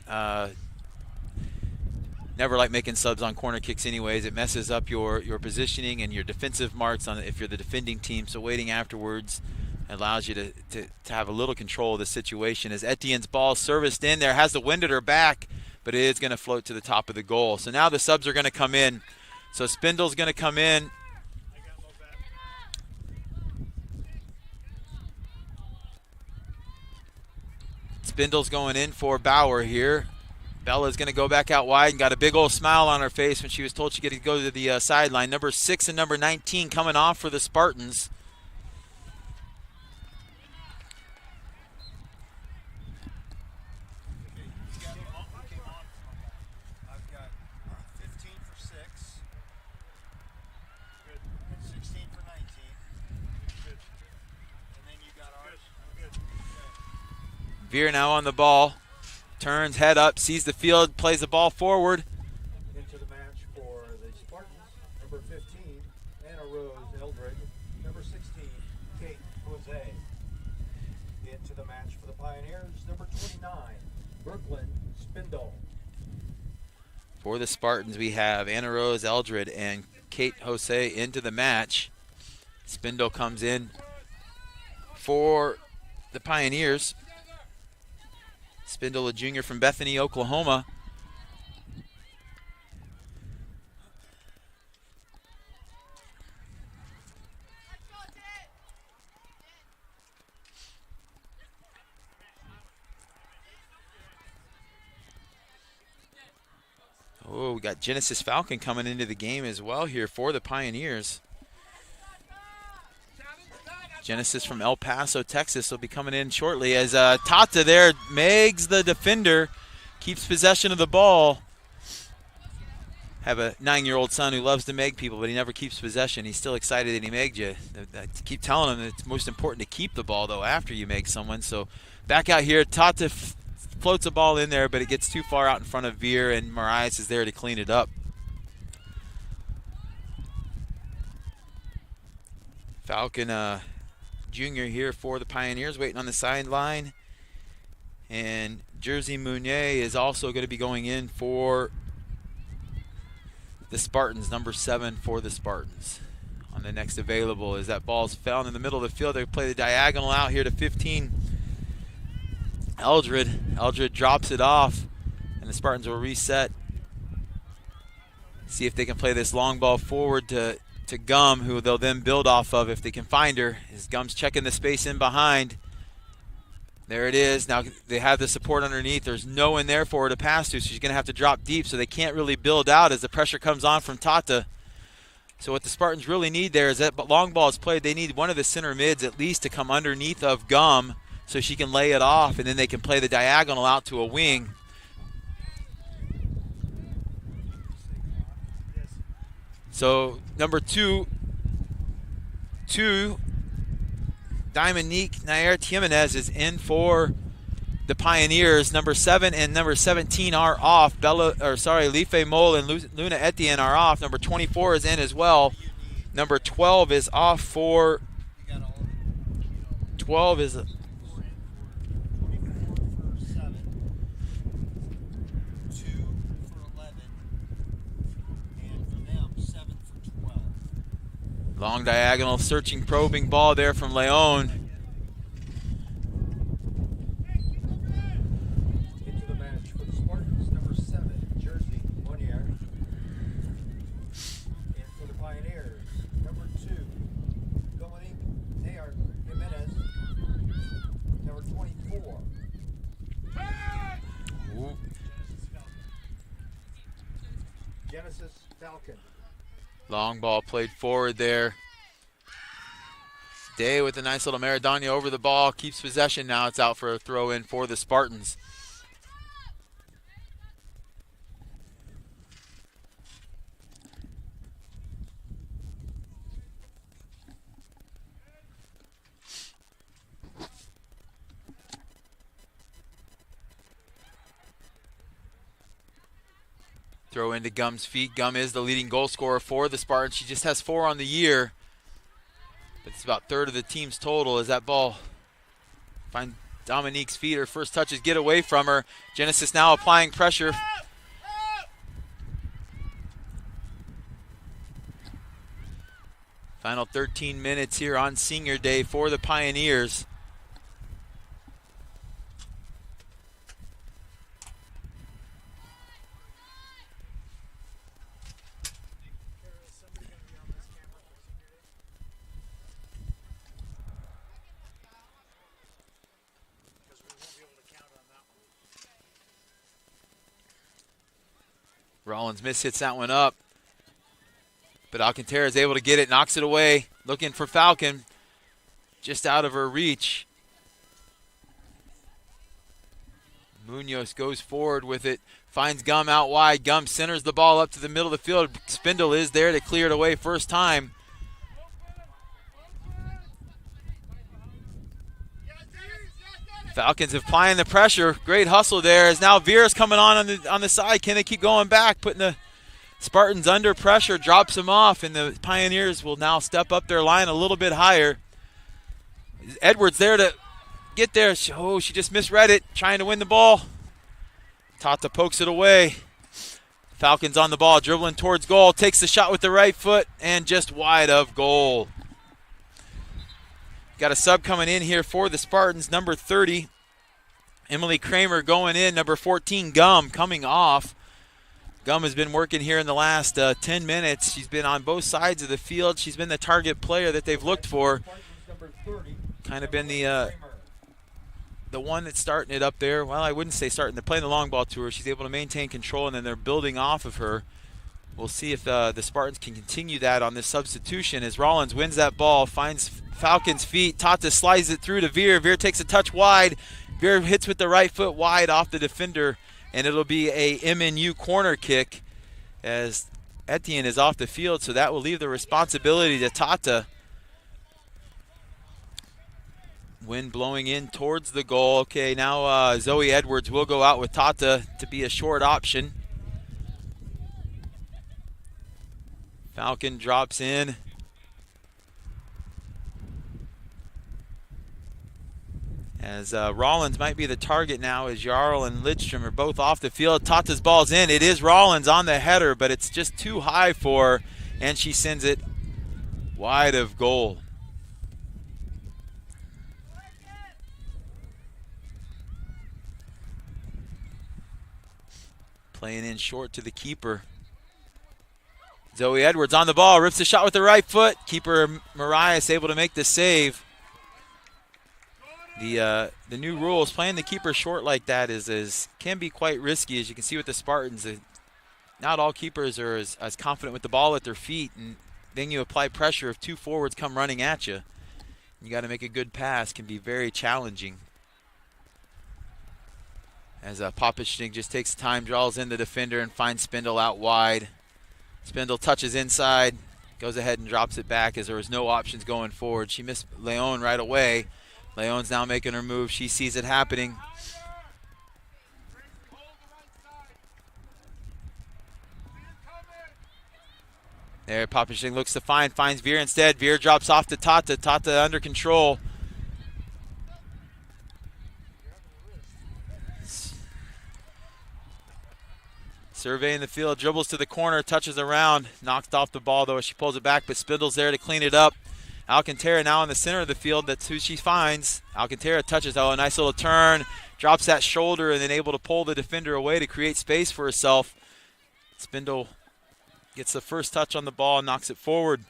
Never like making subs on corner kicks anyways. It messes up your positioning and your defensive marks on if you're the defending team. So waiting afterwards allows you to have a little control of the situation. As Etienne's ball serviced in there, has the wind at her back, but it is going to float to the top of the goal. So now the subs are going to come in. So Spindle's going to come in. Spindle's going in for Bauer here. Bella's going to go back out wide and got a big old smile on her face when she was told she could go to the sideline. Number 6 and number 19 coming off for the Spartans. I've got 15 for 6. Good. 16 for 19. Good. And then you got ours. Good. Veer now on the ball. Turns, head up, sees the field, plays the ball forward. Into the match for the Spartans, number 15, Anna Rose Eldred. Number 16, Kate Jose. Into the match for the Pioneers, number 29, Brooklyn Spindle. For the Spartans, we have Anna Rose Eldred and Kate Jose into the match. Spindle comes in for the Pioneers. Spindle, a junior from Bethany, Oklahoma. Oh, we got Genesis Falcon coming into the game as well here for the Pioneers. Genesis from El Paso, Texas will be coming in shortly as Tata there, Megs the defender, keeps possession of the ball. Have a 9-year-old son who loves to meg people, but he never keeps possession. He's still excited that he megged you. I keep telling him that it's most important to keep the ball, though, after you meg someone. So back out here, Tata floats a ball in there, but it gets too far out in front of Veer, and Marias is there to clean it up. Falcon, junior here for the Pioneers, waiting on the sideline. And Jersey Mounier is also going to be going in for the Spartans, number 7 for the Spartans. On the next available as that ball's found in the middle of the field. They play the diagonal out here to 15. Eldred drops it off, and the Spartans will reset. See if they can play this long ball forward to Gum, who they'll then build off of if they can find her. As Gum's checking the space in behind. There it is. Now they have the support underneath. There's no one there for her to pass to, so she's going to have to drop deep, so they can't really build out as the pressure comes on from Tata. So what the Spartans really need there is that long ball is played. They need one of the center mids at least to come underneath of Gum so she can lay it off, and then they can play the diagonal out to a wing. So number 2, Dominique Nair Jimenez is in for the Pioneers. Number 7 and number 17 are off. Life Mole and Luna Etienne are off. Number 24 is in as well. Number 12 is off for 12 is 24 for 7, 2 for 11, and for them, 7 for 12. long diagonal searching probing ball there from Leon. Into the match for the Spartans, number 7, Jersey Monier. And for the Pioneers, number 2, Dominique Nair Jimenez. Number 24. Ooh. Genesis Falcon. Long ball played forward there. Day with a nice little Maradona over the ball. Keeps possession now. It's out for a throw in for the Spartans. Throw into Gum's feet. Gum is the leading goal scorer for the Spartans. She just has 4 on the year. But it's about third of the team's total as that ball finds Dominique's feet. Her first touches get away from her. Genesis now applying pressure. Final 13 minutes here on senior day for the Pioneers. Because we won't be able to count on that. Rollins hits that one up. But Alcantara is able to get it, knocks it away. Looking for Falcon. Just out of her reach. Munoz goes forward with it. Finds Gum out wide. Gum centers the ball up to the middle of the field. Spindle is there to clear it away first time. Falcons applying the pressure. Great hustle there. As now Vera's coming on the side. Can they keep going back? Putting the Spartans under pressure. Drops them off. And the Pioneers will now step up their line a little bit higher. Edwards there to get there. Oh, she just misread it. Trying to win the ball. Tata pokes it away. Falcons on the ball. Dribbling towards goal. Takes the shot with the right foot. And just wide of goal. Got a sub coming in here for the Spartans, number 30. Emily Kramer going in, number 14, Gum, coming off. Gum has been working here in the last 10 minutes. She's been on both sides of the field. She's been the target player that they've looked for. Kind of been the one that's starting it up there. Well, I wouldn't say starting. They're playing the long ball to her. She's able to maintain control, and then they're building off of her. We'll see if the Spartans can continue that on this substitution as Rollins wins that ball, finds Falcon's feet. Tata slides it through to Veer. Veer takes a touch wide. Veer hits with the right foot wide off the defender, and it'll be a MNU corner kick as Etienne is off the field, so that will leave the responsibility to Tata. Wind blowing in towards the goal. Okay, now Zoe Edwards will go out with Tata to be a short option. Falcon drops in. As Rollins might be the target now as Jarl and Lidstrom are both off the field. Tata's ball's in. It is Rollins on the header, but it's just too high for her, and she sends it wide of goal. Playing in short to the keeper. Zoe Edwards on the ball, rips the shot with the right foot. Keeper Marias able to make the save. The new rules, playing the keeper short like that can be quite risky, as you can see with the Spartans. Not all keepers are as confident with the ball at their feet, and then you apply pressure if two forwards come running at you. You got to make a good pass, can be very challenging. As Popishnik just takes time, draws in the defender, and finds Spindle out wide. Spindle touches inside, goes ahead and drops it back as there was no options going forward. She missed Leon right away. Leon's now making her move. She sees it happening. There, Popishnik looks to finds Veer instead. Veer drops off to Tata. Tata under control. Surveying the field, dribbles to the corner, touches around, knocked off the ball though as she pulls it back, but Spindle's there to clean it up. Alcantara now in the center of the field, that's who she finds. Alcantara touches, a nice little turn, drops that shoulder, and then able to pull the defender away to create space for herself. Spindle gets the first touch on the ball, knocks it forward,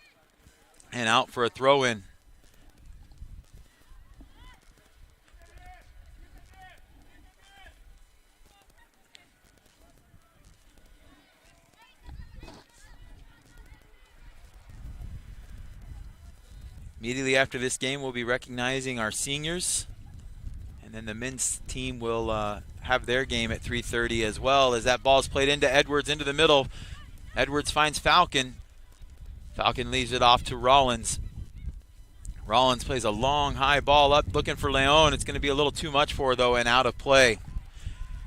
and out for a throw-in. Immediately after this game, we'll be recognizing our seniors. And then the men's team will have their game at 3:30 as well, as that ball's played into Edwards, into the middle. Edwards finds Falcon. Falcon leaves it off to Rollins. Rollins plays a long, high ball up, looking for Leon. It's going to be a little too much for her, though, and out of play.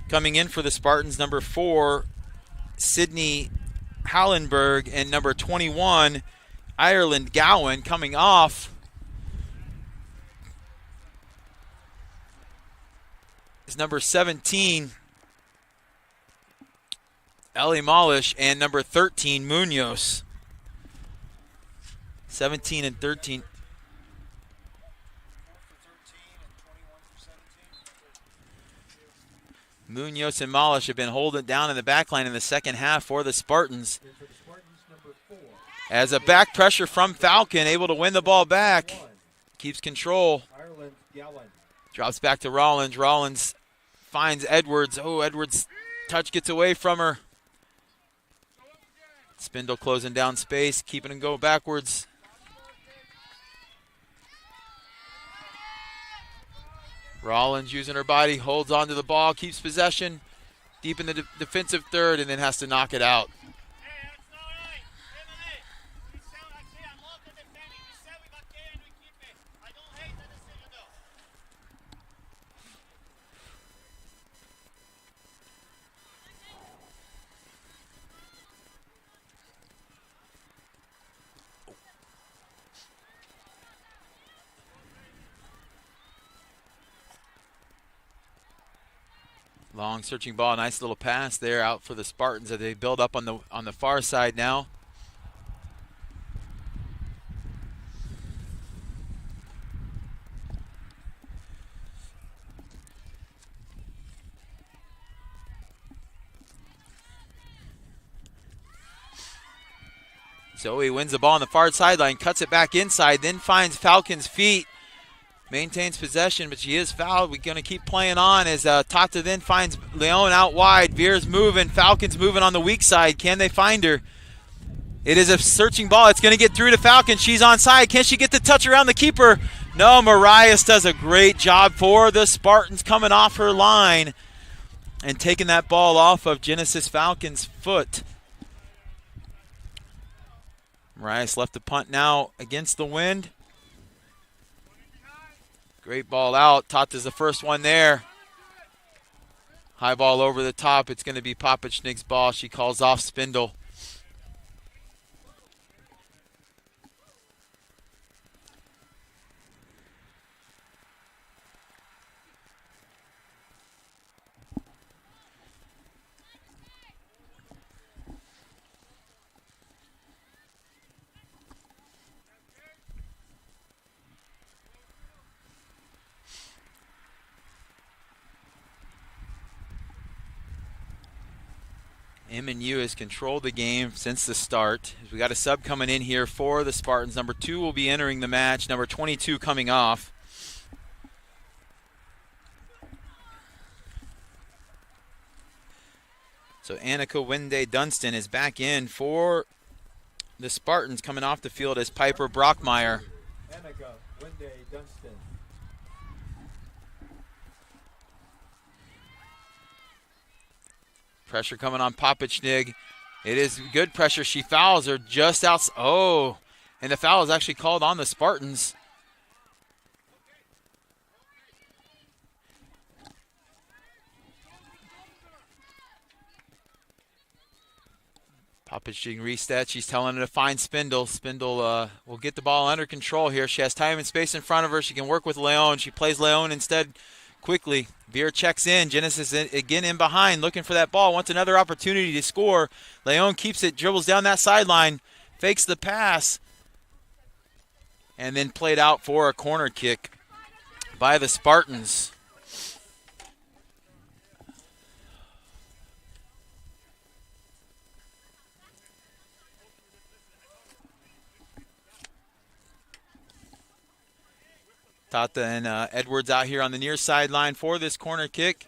Coming in for the Spartans, number 4, Sydney Hallenberg, and number 21, Ireland Gowan. Coming off is number 17, Ellie Malish, and number 13, Munoz. 17 and 13. Munoz and Malish have been holding it down in the back line in the second half for the Spartans. As a back pressure from Falcon, able to win the ball back. Keeps control. Drops back to Rollins. Rollins finds Edwards. Oh, Edwards' touch gets away from her. Spindle closing down space, keeping him go backwards. Rollins using her body, holds onto the ball, keeps possession, deep in the defensive third, and then has to knock it out. Long searching ball, nice little pass there out for the Spartans as they build up on the far side now. Zoe wins the ball on the far sideline, cuts it back inside, then finds Falcon's feet. Maintains possession, but she is fouled. We're going to keep playing on as Tata then finds Leon out wide. Veer's moving. Falcon's moving on the weak side. Can they find her? It is a searching ball. It's going to get through to Falcon. She's onside. Can she get the touch around the keeper? No, Marias does a great job for the Spartans coming off her line and taking that ball off of Genesis Falcon's foot. Marias left the punt now against the wind. Great ball out. Tata's the first one there. High ball over the top. It's going to be Papachnig's ball. She calls off Spindle. MNU has controlled the game since the start. We got a sub coming in here for the Spartans. Number 2 will be entering the match. Number 22 coming off. So Annika Wende Dunstan is back in for the Spartans, coming off the field as Piper Brockmeyer. Annika Wende Dunstan. Pressure coming on Papachnig. It is good pressure. She fouls her just out. Oh, and the foul is actually called on the Spartans. Papachnig resets. She's telling her to find Spindle. Spindle will get the ball under control here. She has time and space in front of her. She can work with Leon. She plays Leon instead quickly. Veer checks in. Genesis again in behind, looking for that ball. Wants another opportunity to score. Leon keeps it, dribbles down that sideline, fakes the pass, and then played out for a corner kick by the Spartans. Tata and Edwards out here on the near sideline for this corner kick.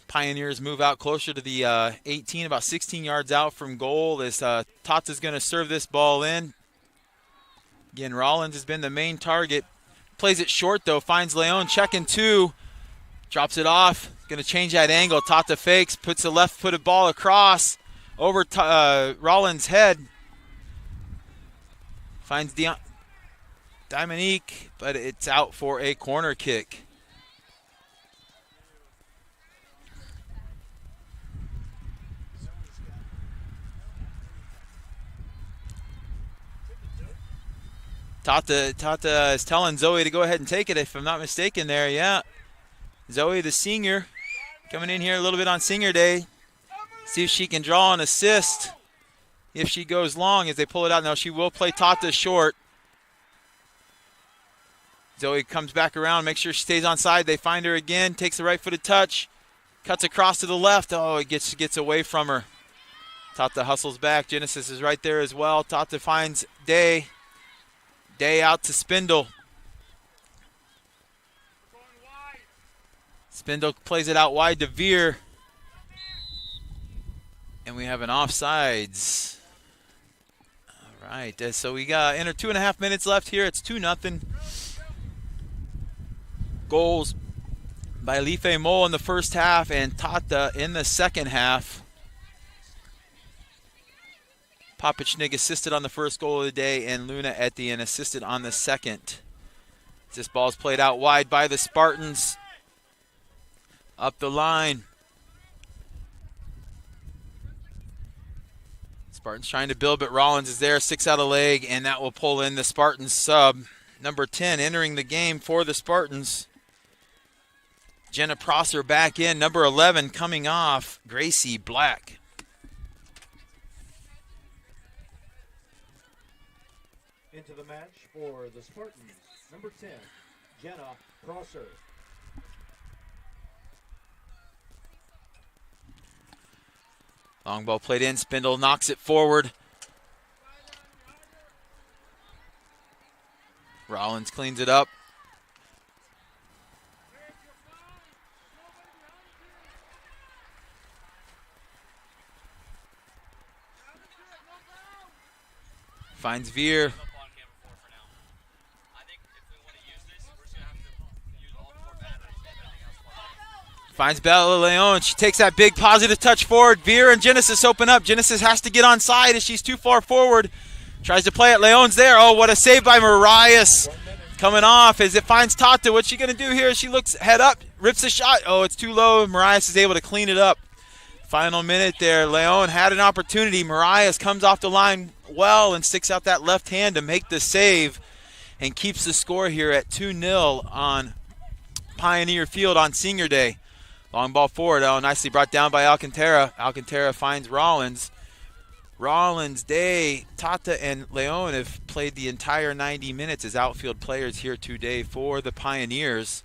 Pioneers move out closer to the 18, about 16 yards out from goal as Tata's going to serve this ball in. Again, Rollins has been the main target. Plays it short, though. Finds Leon, checking 2. Drops it off. Going to change that angle. Tata fakes, puts a left-footed ball across over Rollins' head. Finds Dominique, but it's out for a corner kick. Tata is telling Zoe to go ahead and take it, if I'm not mistaken there. Yeah. Zoe, the senior, coming in here a little bit on senior day. See if she can draw an assist if she goes long as they pull it out. Now she will play Tata short. Zoe comes back around, makes sure she stays on side. They find her again, takes the right-footed touch, cuts across to the left. Oh, it gets away from her. Tata hustles back. Genesis is right there as well. Tata finds Day. Day out to Spindle. Spindle plays it out wide to Veer. And we have an offsides. Right, so we got enter 2.5 minutes left here. It's 2-0. Goals by Life Mole in the first half and Tata in the second half. Popichnig assisted on the first goal of the day, and Luna Etienne assisted on the second. This ball's played out wide by the Spartans. Up the line. Spartans trying to build, but Rollins is there, 6 out of leg, and that will pull in the Spartans sub. Number 10 entering the game for the Spartans. Jenna Prosser back in. Number 11 coming off, Gracie Black. Into the match for the Spartans, number 10, Jenna Prosser. Long ball played in. Spindle knocks it forward. Rollins cleans it up. Finds Veer. Finds Bella Leon. She takes that big positive touch forward. Veer and Genesis open up. Genesis has to get on side as she's too far forward. Tries to play it. Leon's there. Oh, what a save by Marias. Coming off as it finds Tata. What's she going to do here? She looks head up. Rips a shot. Oh, it's too low. Marias is able to clean it up. Final minute there. Leon had an opportunity. Marias comes off the line well and sticks out that left hand to make the save and keeps the score here at 2-0 on Pioneer Field on Senior Day. Long ball forward. Oh, nicely brought down by Alcantara. Alcantara finds Rollins. Rollins, Day, Tata, and Leon have played the entire 90 minutes as outfield players here today for the Pioneers.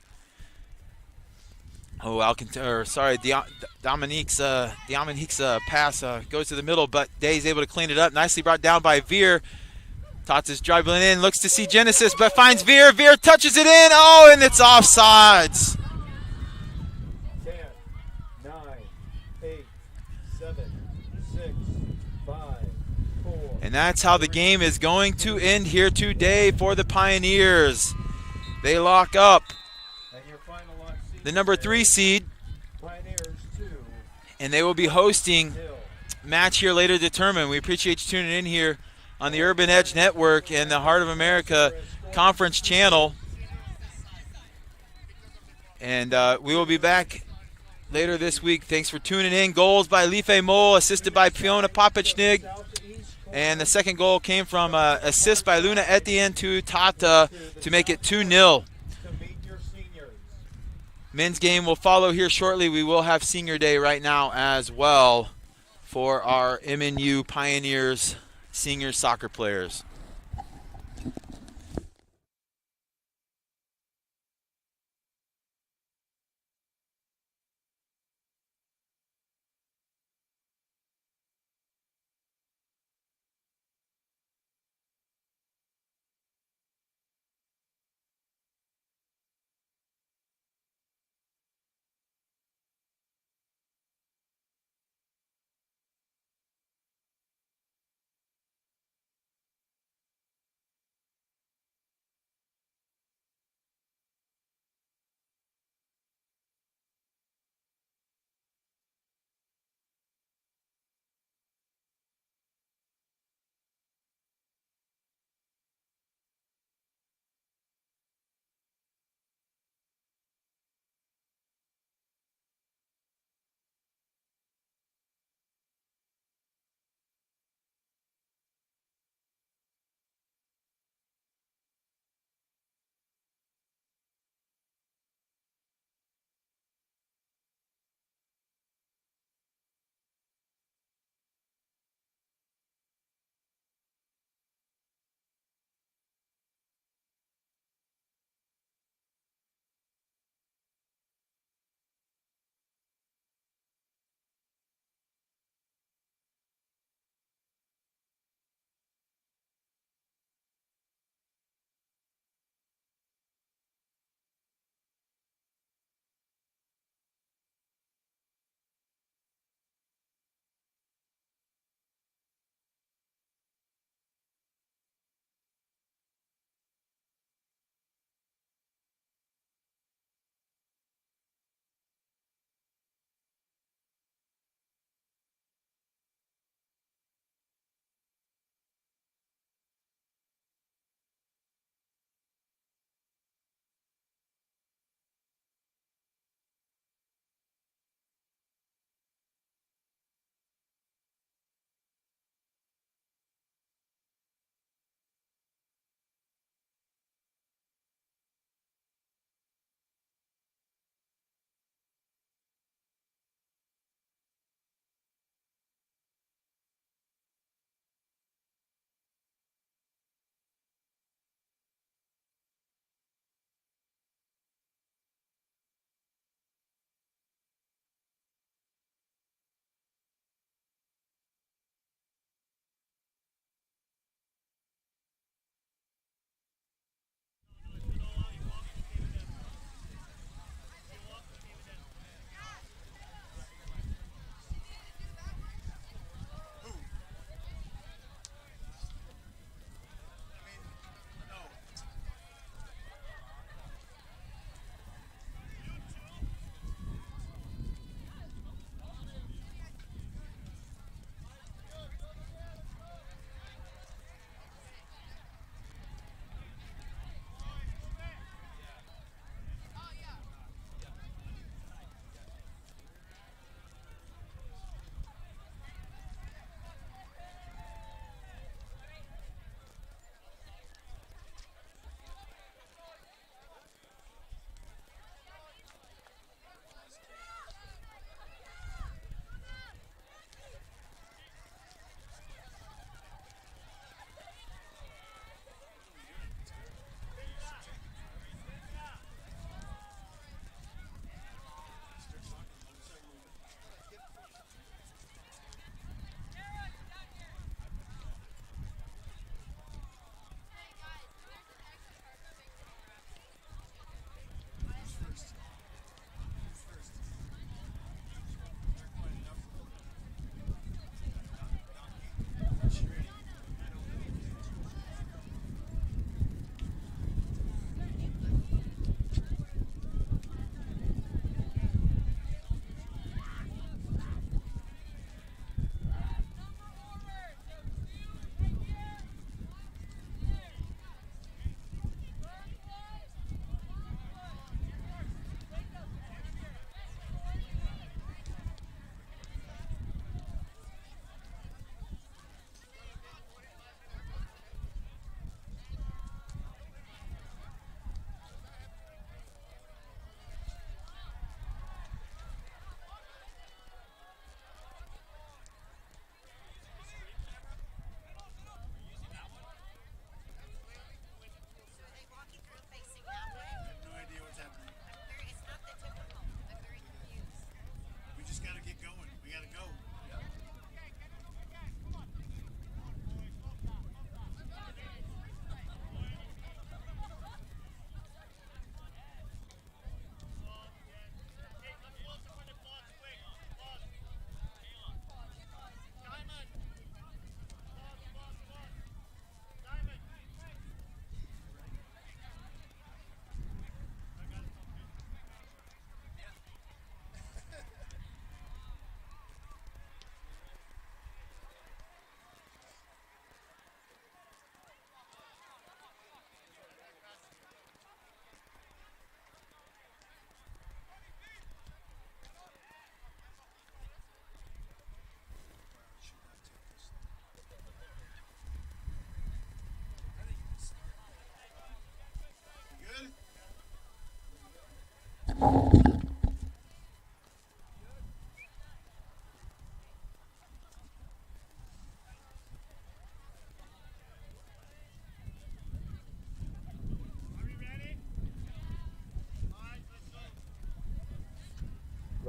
Oh, Alcantara, sorry, Dominique's pass goes to the middle, but Day's able to clean it up. Nicely brought down by Veer. Tata's dribbling in, looks to see Genesis, but finds Veer. Veer touches it in. Oh, and it's offsides. 10, 9, 8, 7, 6, 5, 4. And that's how the game is going to end here today for the Pioneers. They lock up And your final on the number 3 seed, Pioneers 2, and they will be hosting Hill. match here later determined. We appreciate you tuning in here on the Urban Edge Network and the Heart of America Conference channel. And we will be back later this week. Thanks for tuning in. Goals by Life Mole, assisted by Fiona Popichnig. And the second goal came from assist by Luna Etienne to Tata to make it 2-0. To meet your seniors. Men's game will follow here shortly. We will have Senior Day right now as well for our MNU Pioneers senior soccer players.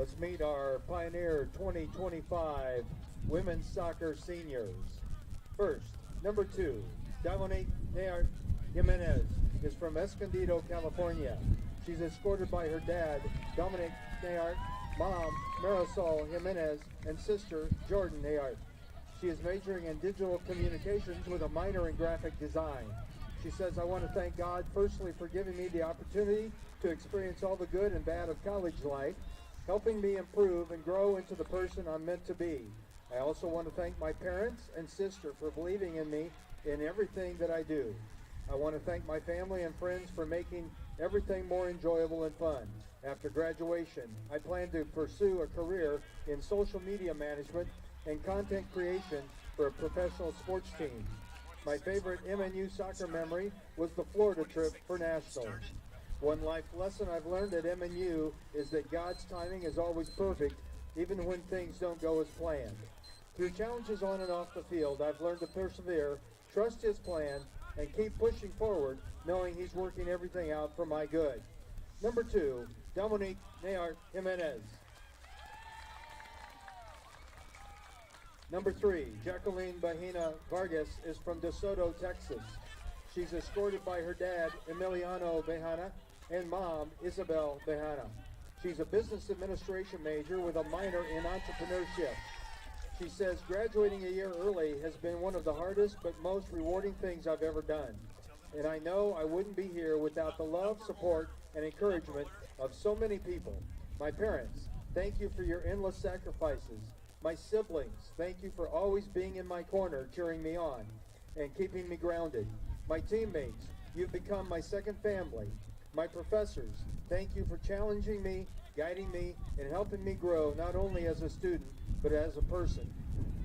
Let's meet our Pioneer 2025 women's soccer seniors. First, number 2, Dominique Nayart Jimenez is from Escondido, California. She's escorted by her dad, Dominic Nayart, mom, Marisol Jimenez, and sister, Jordan Nayart. She is majoring in digital communications with a minor in graphic design. She says, I want to thank God firstly for giving me the opportunity to experience all the good and bad of college life, helping me improve and grow into the person I'm meant to be. I also want to thank my parents and sister for believing in me in everything that I do. I want to thank my family and friends for making everything more enjoyable and fun. After graduation, I plan to pursue a career in social media management and content creation for a professional sports team. My favorite MNU soccer memory was the Florida trip for nationals. One life lesson I've learned at MNU is that God's timing is always perfect, even when things don't go as planned. Through challenges on and off the field, I've learned to persevere, trust His plan, and keep pushing forward, knowing He's working everything out for my good. Number 2, Dominique Nayart Jimenez. Number 3, Jacqueline Bahina Vargas is from DeSoto, Texas. She's escorted by her dad, Emiliano Behana, and mom, Isabel Behana. She's a business administration major with a minor in entrepreneurship. She says graduating a year early has been one of the hardest but most rewarding things I've ever done. And I know I wouldn't be here without the love, support, and encouragement of so many people. My parents, thank you for your endless sacrifices. My siblings, thank you for always being in my corner, cheering me on, and keeping me grounded. My teammates, you've become my second family. My professors, thank you for challenging me, guiding me, and helping me grow not only as a student, but as a person.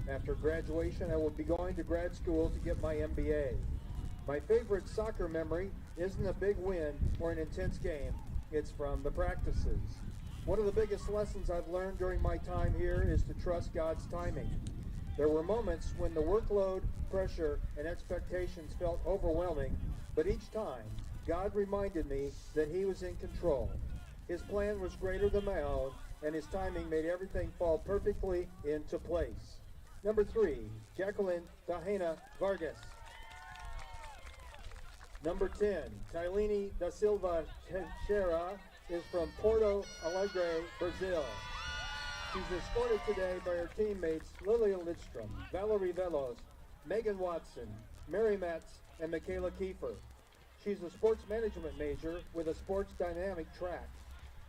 After graduation, I will be going to grad school to get my MBA. My favorite soccer memory isn't a big win or an intense game, it's from the practices. One of the biggest lessons I've learned during my time here is to trust God's timing. There were moments when the workload, pressure, and expectations felt overwhelming, but each time, God reminded me that He was in control. His plan was greater than my own, and His timing made everything fall perfectly into place. Number 3, Jacqueline Tahena Vargas. Number 10, Tylene da Silva Teixeira is from Porto Alegre, Brazil. She's escorted today by her teammates Lilia Lidstrom, Valerie Velos, Megan Watson, Mary Metz, and Michaela Kiefer. She's a sports management major with a sports dynamic track.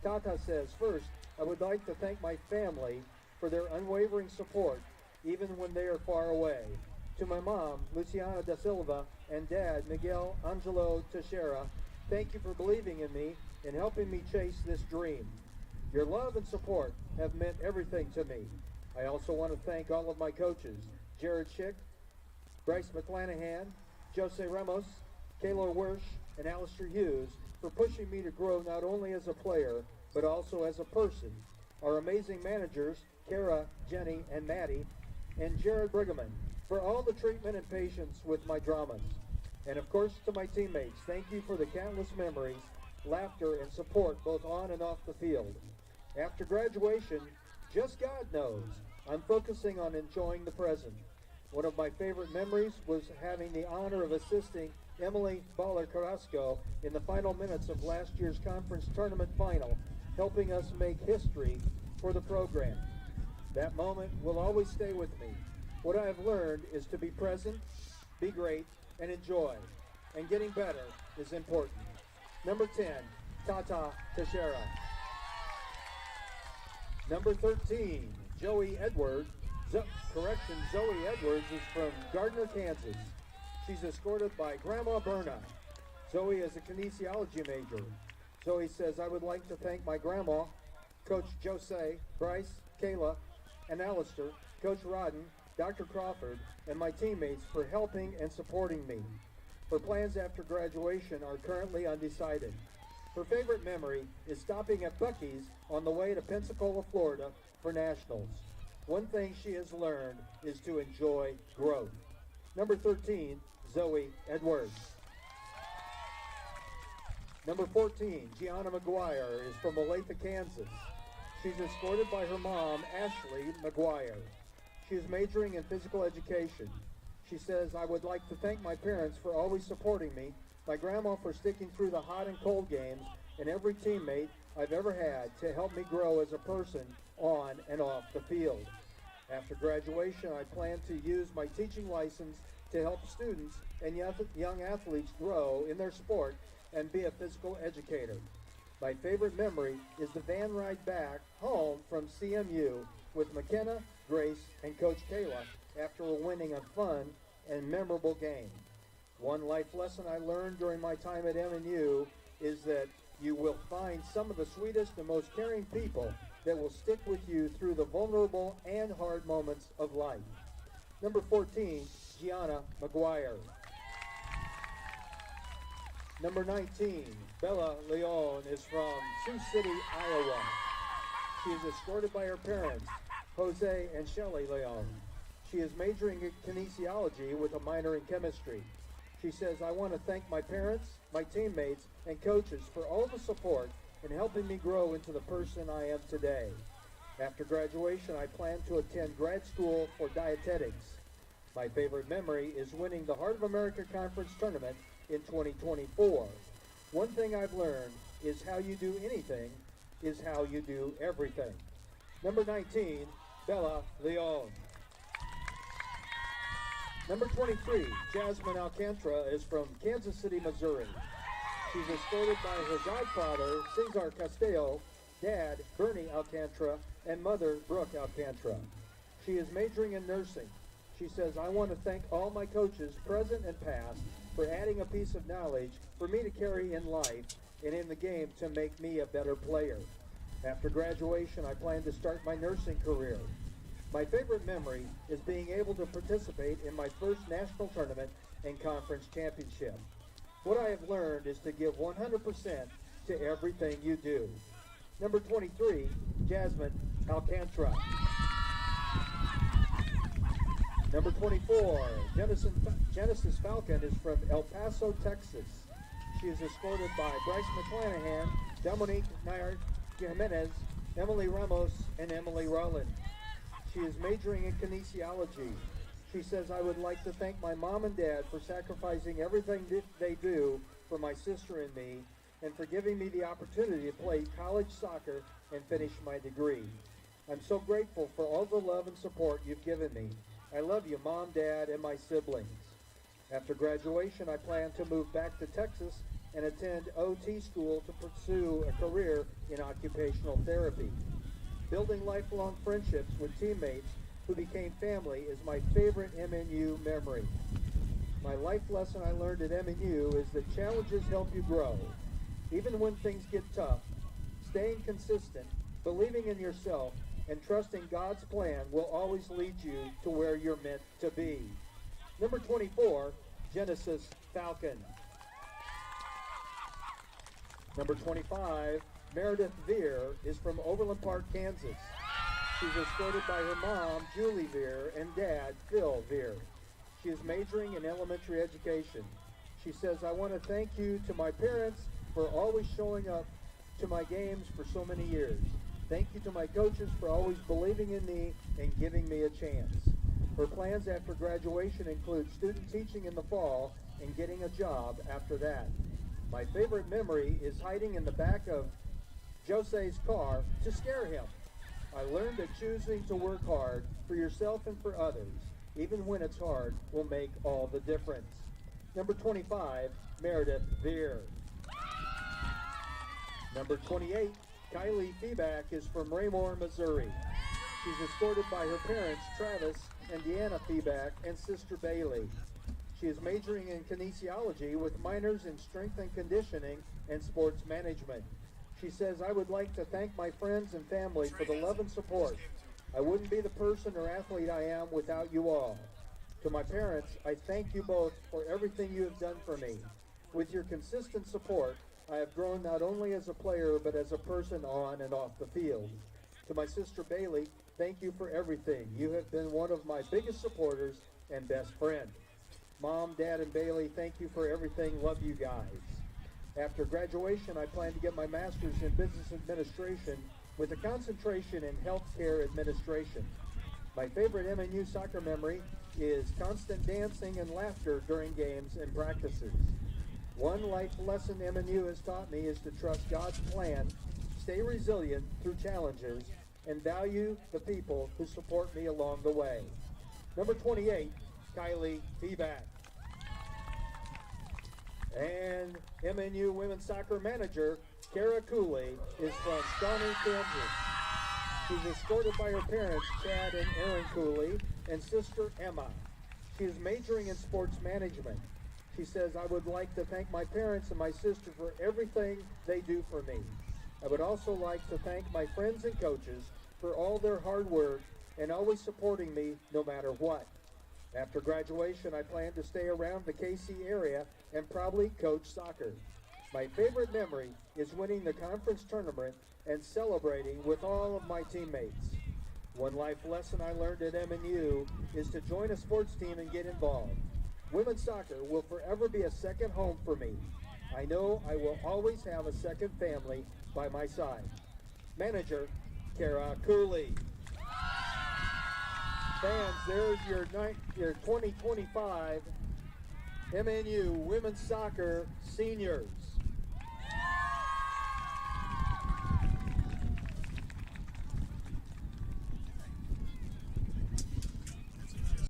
Tata says, first, I would like to thank my family for their unwavering support, even when they are far away. To my mom, Luciana da Silva, and dad, Miguel Angelo Teixeira, thank you for believing in me and helping me chase this dream. Your love and support have meant everything to me. I also want to thank all of my coaches, Jared Schick, Bryce McClanahan, Jose Ramos, Kaylor Wersch, and Alistair Hughes for pushing me to grow not only as a player, but also as a person. Our amazing managers, Kara, Jenny, and Maddie, and Jared Brigham, for all the treatment and patience with my dramas. And of course to my teammates, thank you for the countless memories, laughter, and support both on and off the field. After graduation, just God knows, I'm focusing on enjoying the present. One of my favorite memories was having the honor of assisting Emily Baller Carrasco in the final minutes of last year's conference tournament final, helping us make history for the program. That moment will always stay with me. What I have learned is to be present, be great, and enjoy. And getting better is important. Number 10, Tata Teixeira. Number 13, Zoe Edwards. Zoe Edwards is from Gardner, Kansas. She's escorted by Grandma Berna. Zoe is a kinesiology major. Zoe says, I would like to thank my grandma, Coach Jose, Bryce, Kayla, and Alistair, Coach Rodden, Dr. Crawford, and my teammates for helping and supporting me. Her plans after graduation are currently undecided. Her favorite memory is stopping at Buc-ee's on the way to Pensacola, Florida for nationals. One thing she has learned is to enjoy growth. Number 13, Zoe Edwards. Number 14, Gianna McGuire is from Olathe, Kansas. She's escorted by her mom, Ashley McGuire. She is majoring in physical education. She says, I would like to thank my parents for always supporting me, my grandma for sticking through the hot and cold games, and every teammate I've ever had to help me grow as a person on and off the field. After graduation, I plan to use my teaching license to help students and young athletes grow in their sport and be a physical educator. My favorite memory is the van ride back home from CMU with McKenna, Grace, and Coach Kayla after winning a fun and memorable game. One life lesson I learned during my time at MNU is that you will find some of the sweetest and most caring people that will stick with you through the vulnerable and hard moments of life. Number 14, Gianna McGuire. Number 19, Bella Leon is from Sioux City, Iowa. She is escorted by her parents, Jose and Shelley Leon. She is majoring in kinesiology with a minor in chemistry. She says, I want to thank my parents, my teammates, and coaches for all the support and helping me grow into the person I am today. After graduation, I plan to attend grad school for dietetics. My favorite memory is winning the Heart of America Conference tournament in 2024. One thing I've learned is how you do anything is how you do everything. Number 19, Bella Leon. Number 23, Jasmine Alcantara is from Kansas City, Missouri. She's escorted by her godfather, Cesar Castillo, dad, Bernie Alcantara, and mother, Brooke Alcantara. She is majoring in nursing. She says, I want to thank all my coaches, present and past, for adding a piece of knowledge for me to carry in life and in the game to make me a better player. After graduation, I plan to start my nursing career. My favorite memory is being able to participate in my first national tournament and conference championship. What I have learned is to give 100% to everything you do. Number 23, Jasmine Alcantara. Number 24, Genesis Falcon is from El Paso, Texas. She is escorted by Bryce McClanahan, Dominique Nair Jimenez, Emily Ramos, and Emily Rollins. She is majoring in kinesiology. She says, I would like to thank my mom and dad for sacrificing everything that they do for my sister and me, and for giving me the opportunity to play college soccer and finish my degree. I'm so grateful for all the love and support you've given me. I love you, Mom, Dad, and my siblings. After graduation, I plan to move back to Texas and attend OT school to pursue a career in occupational therapy. Building lifelong friendships with teammates who became family is my favorite MNU memory. My life lesson I learned at MNU is that challenges help you grow. Even when things get tough, staying consistent, believing in yourself, and trusting God's plan will always lead you to where you're meant to be. Number 24, Genesis Falcon. Number 25, Meredith Veer is from Overland Park, Kansas. She's escorted by her mom, Julie Veer, and dad, Phil Veer. She is majoring in elementary education. She says, I want to thank you to my parents for always showing up to my games for so many years. Thank you to my coaches for always believing in me and giving me a chance. Her plans after graduation include student teaching in the fall and getting a job after that. My favorite memory is hiding in the back of Jose's car to scare him. I learned that choosing to work hard for yourself and for others, even when it's hard, will make all the difference. Number 25, Meredith Veer. Number 28, Kylie Feeback is from Raymore, Missouri. She's escorted by her parents, Travis and Deanna Feeback, and sister Bailey. She is majoring in kinesiology with minors in strength and conditioning and sports management. She says, I would like to thank my friends and family for the love and support. I wouldn't be the person or athlete I am without you all. To my parents, I thank you both for everything you have done for me. With your consistent support, I have grown not only as a player, but as a person on and off the field. To my sister Bailey, thank you for everything. You have been one of my biggest supporters and best friend. Mom, Dad, and Bailey, thank you for everything. Love you guys. After graduation, I plan to get my master's in business administration with a concentration in healthcare administration. My favorite MNU soccer memory is constant dancing and laughter during games and practices. One life lesson MNU has taught me is to trust God's plan, stay resilient through challenges, and value the people who support me along the way. Number 28, Kylie Feback. And MNU women's soccer manager, Kara Cooley, is from Shawnee, Kansas. She's escorted by her parents, Chad and Erin Cooley, and sister Emma. She is majoring in sports management. She says, I would like to thank my parents and my sister for everything they do for me. I would also like to thank my friends and coaches for all their hard work and always supporting me no matter what. After graduation, I plan to stay around the KC area and probably coach soccer. My favorite memory is winning the conference tournament and celebrating with all of my teammates. One life lesson I learned at MNU is to join a sports team and get involved. Women's soccer will forever be a second home for me. I know I will always have a second family by my side. Manager, Kara Cooley. Fans, there's your 2025 MNU Women's Soccer Seniors.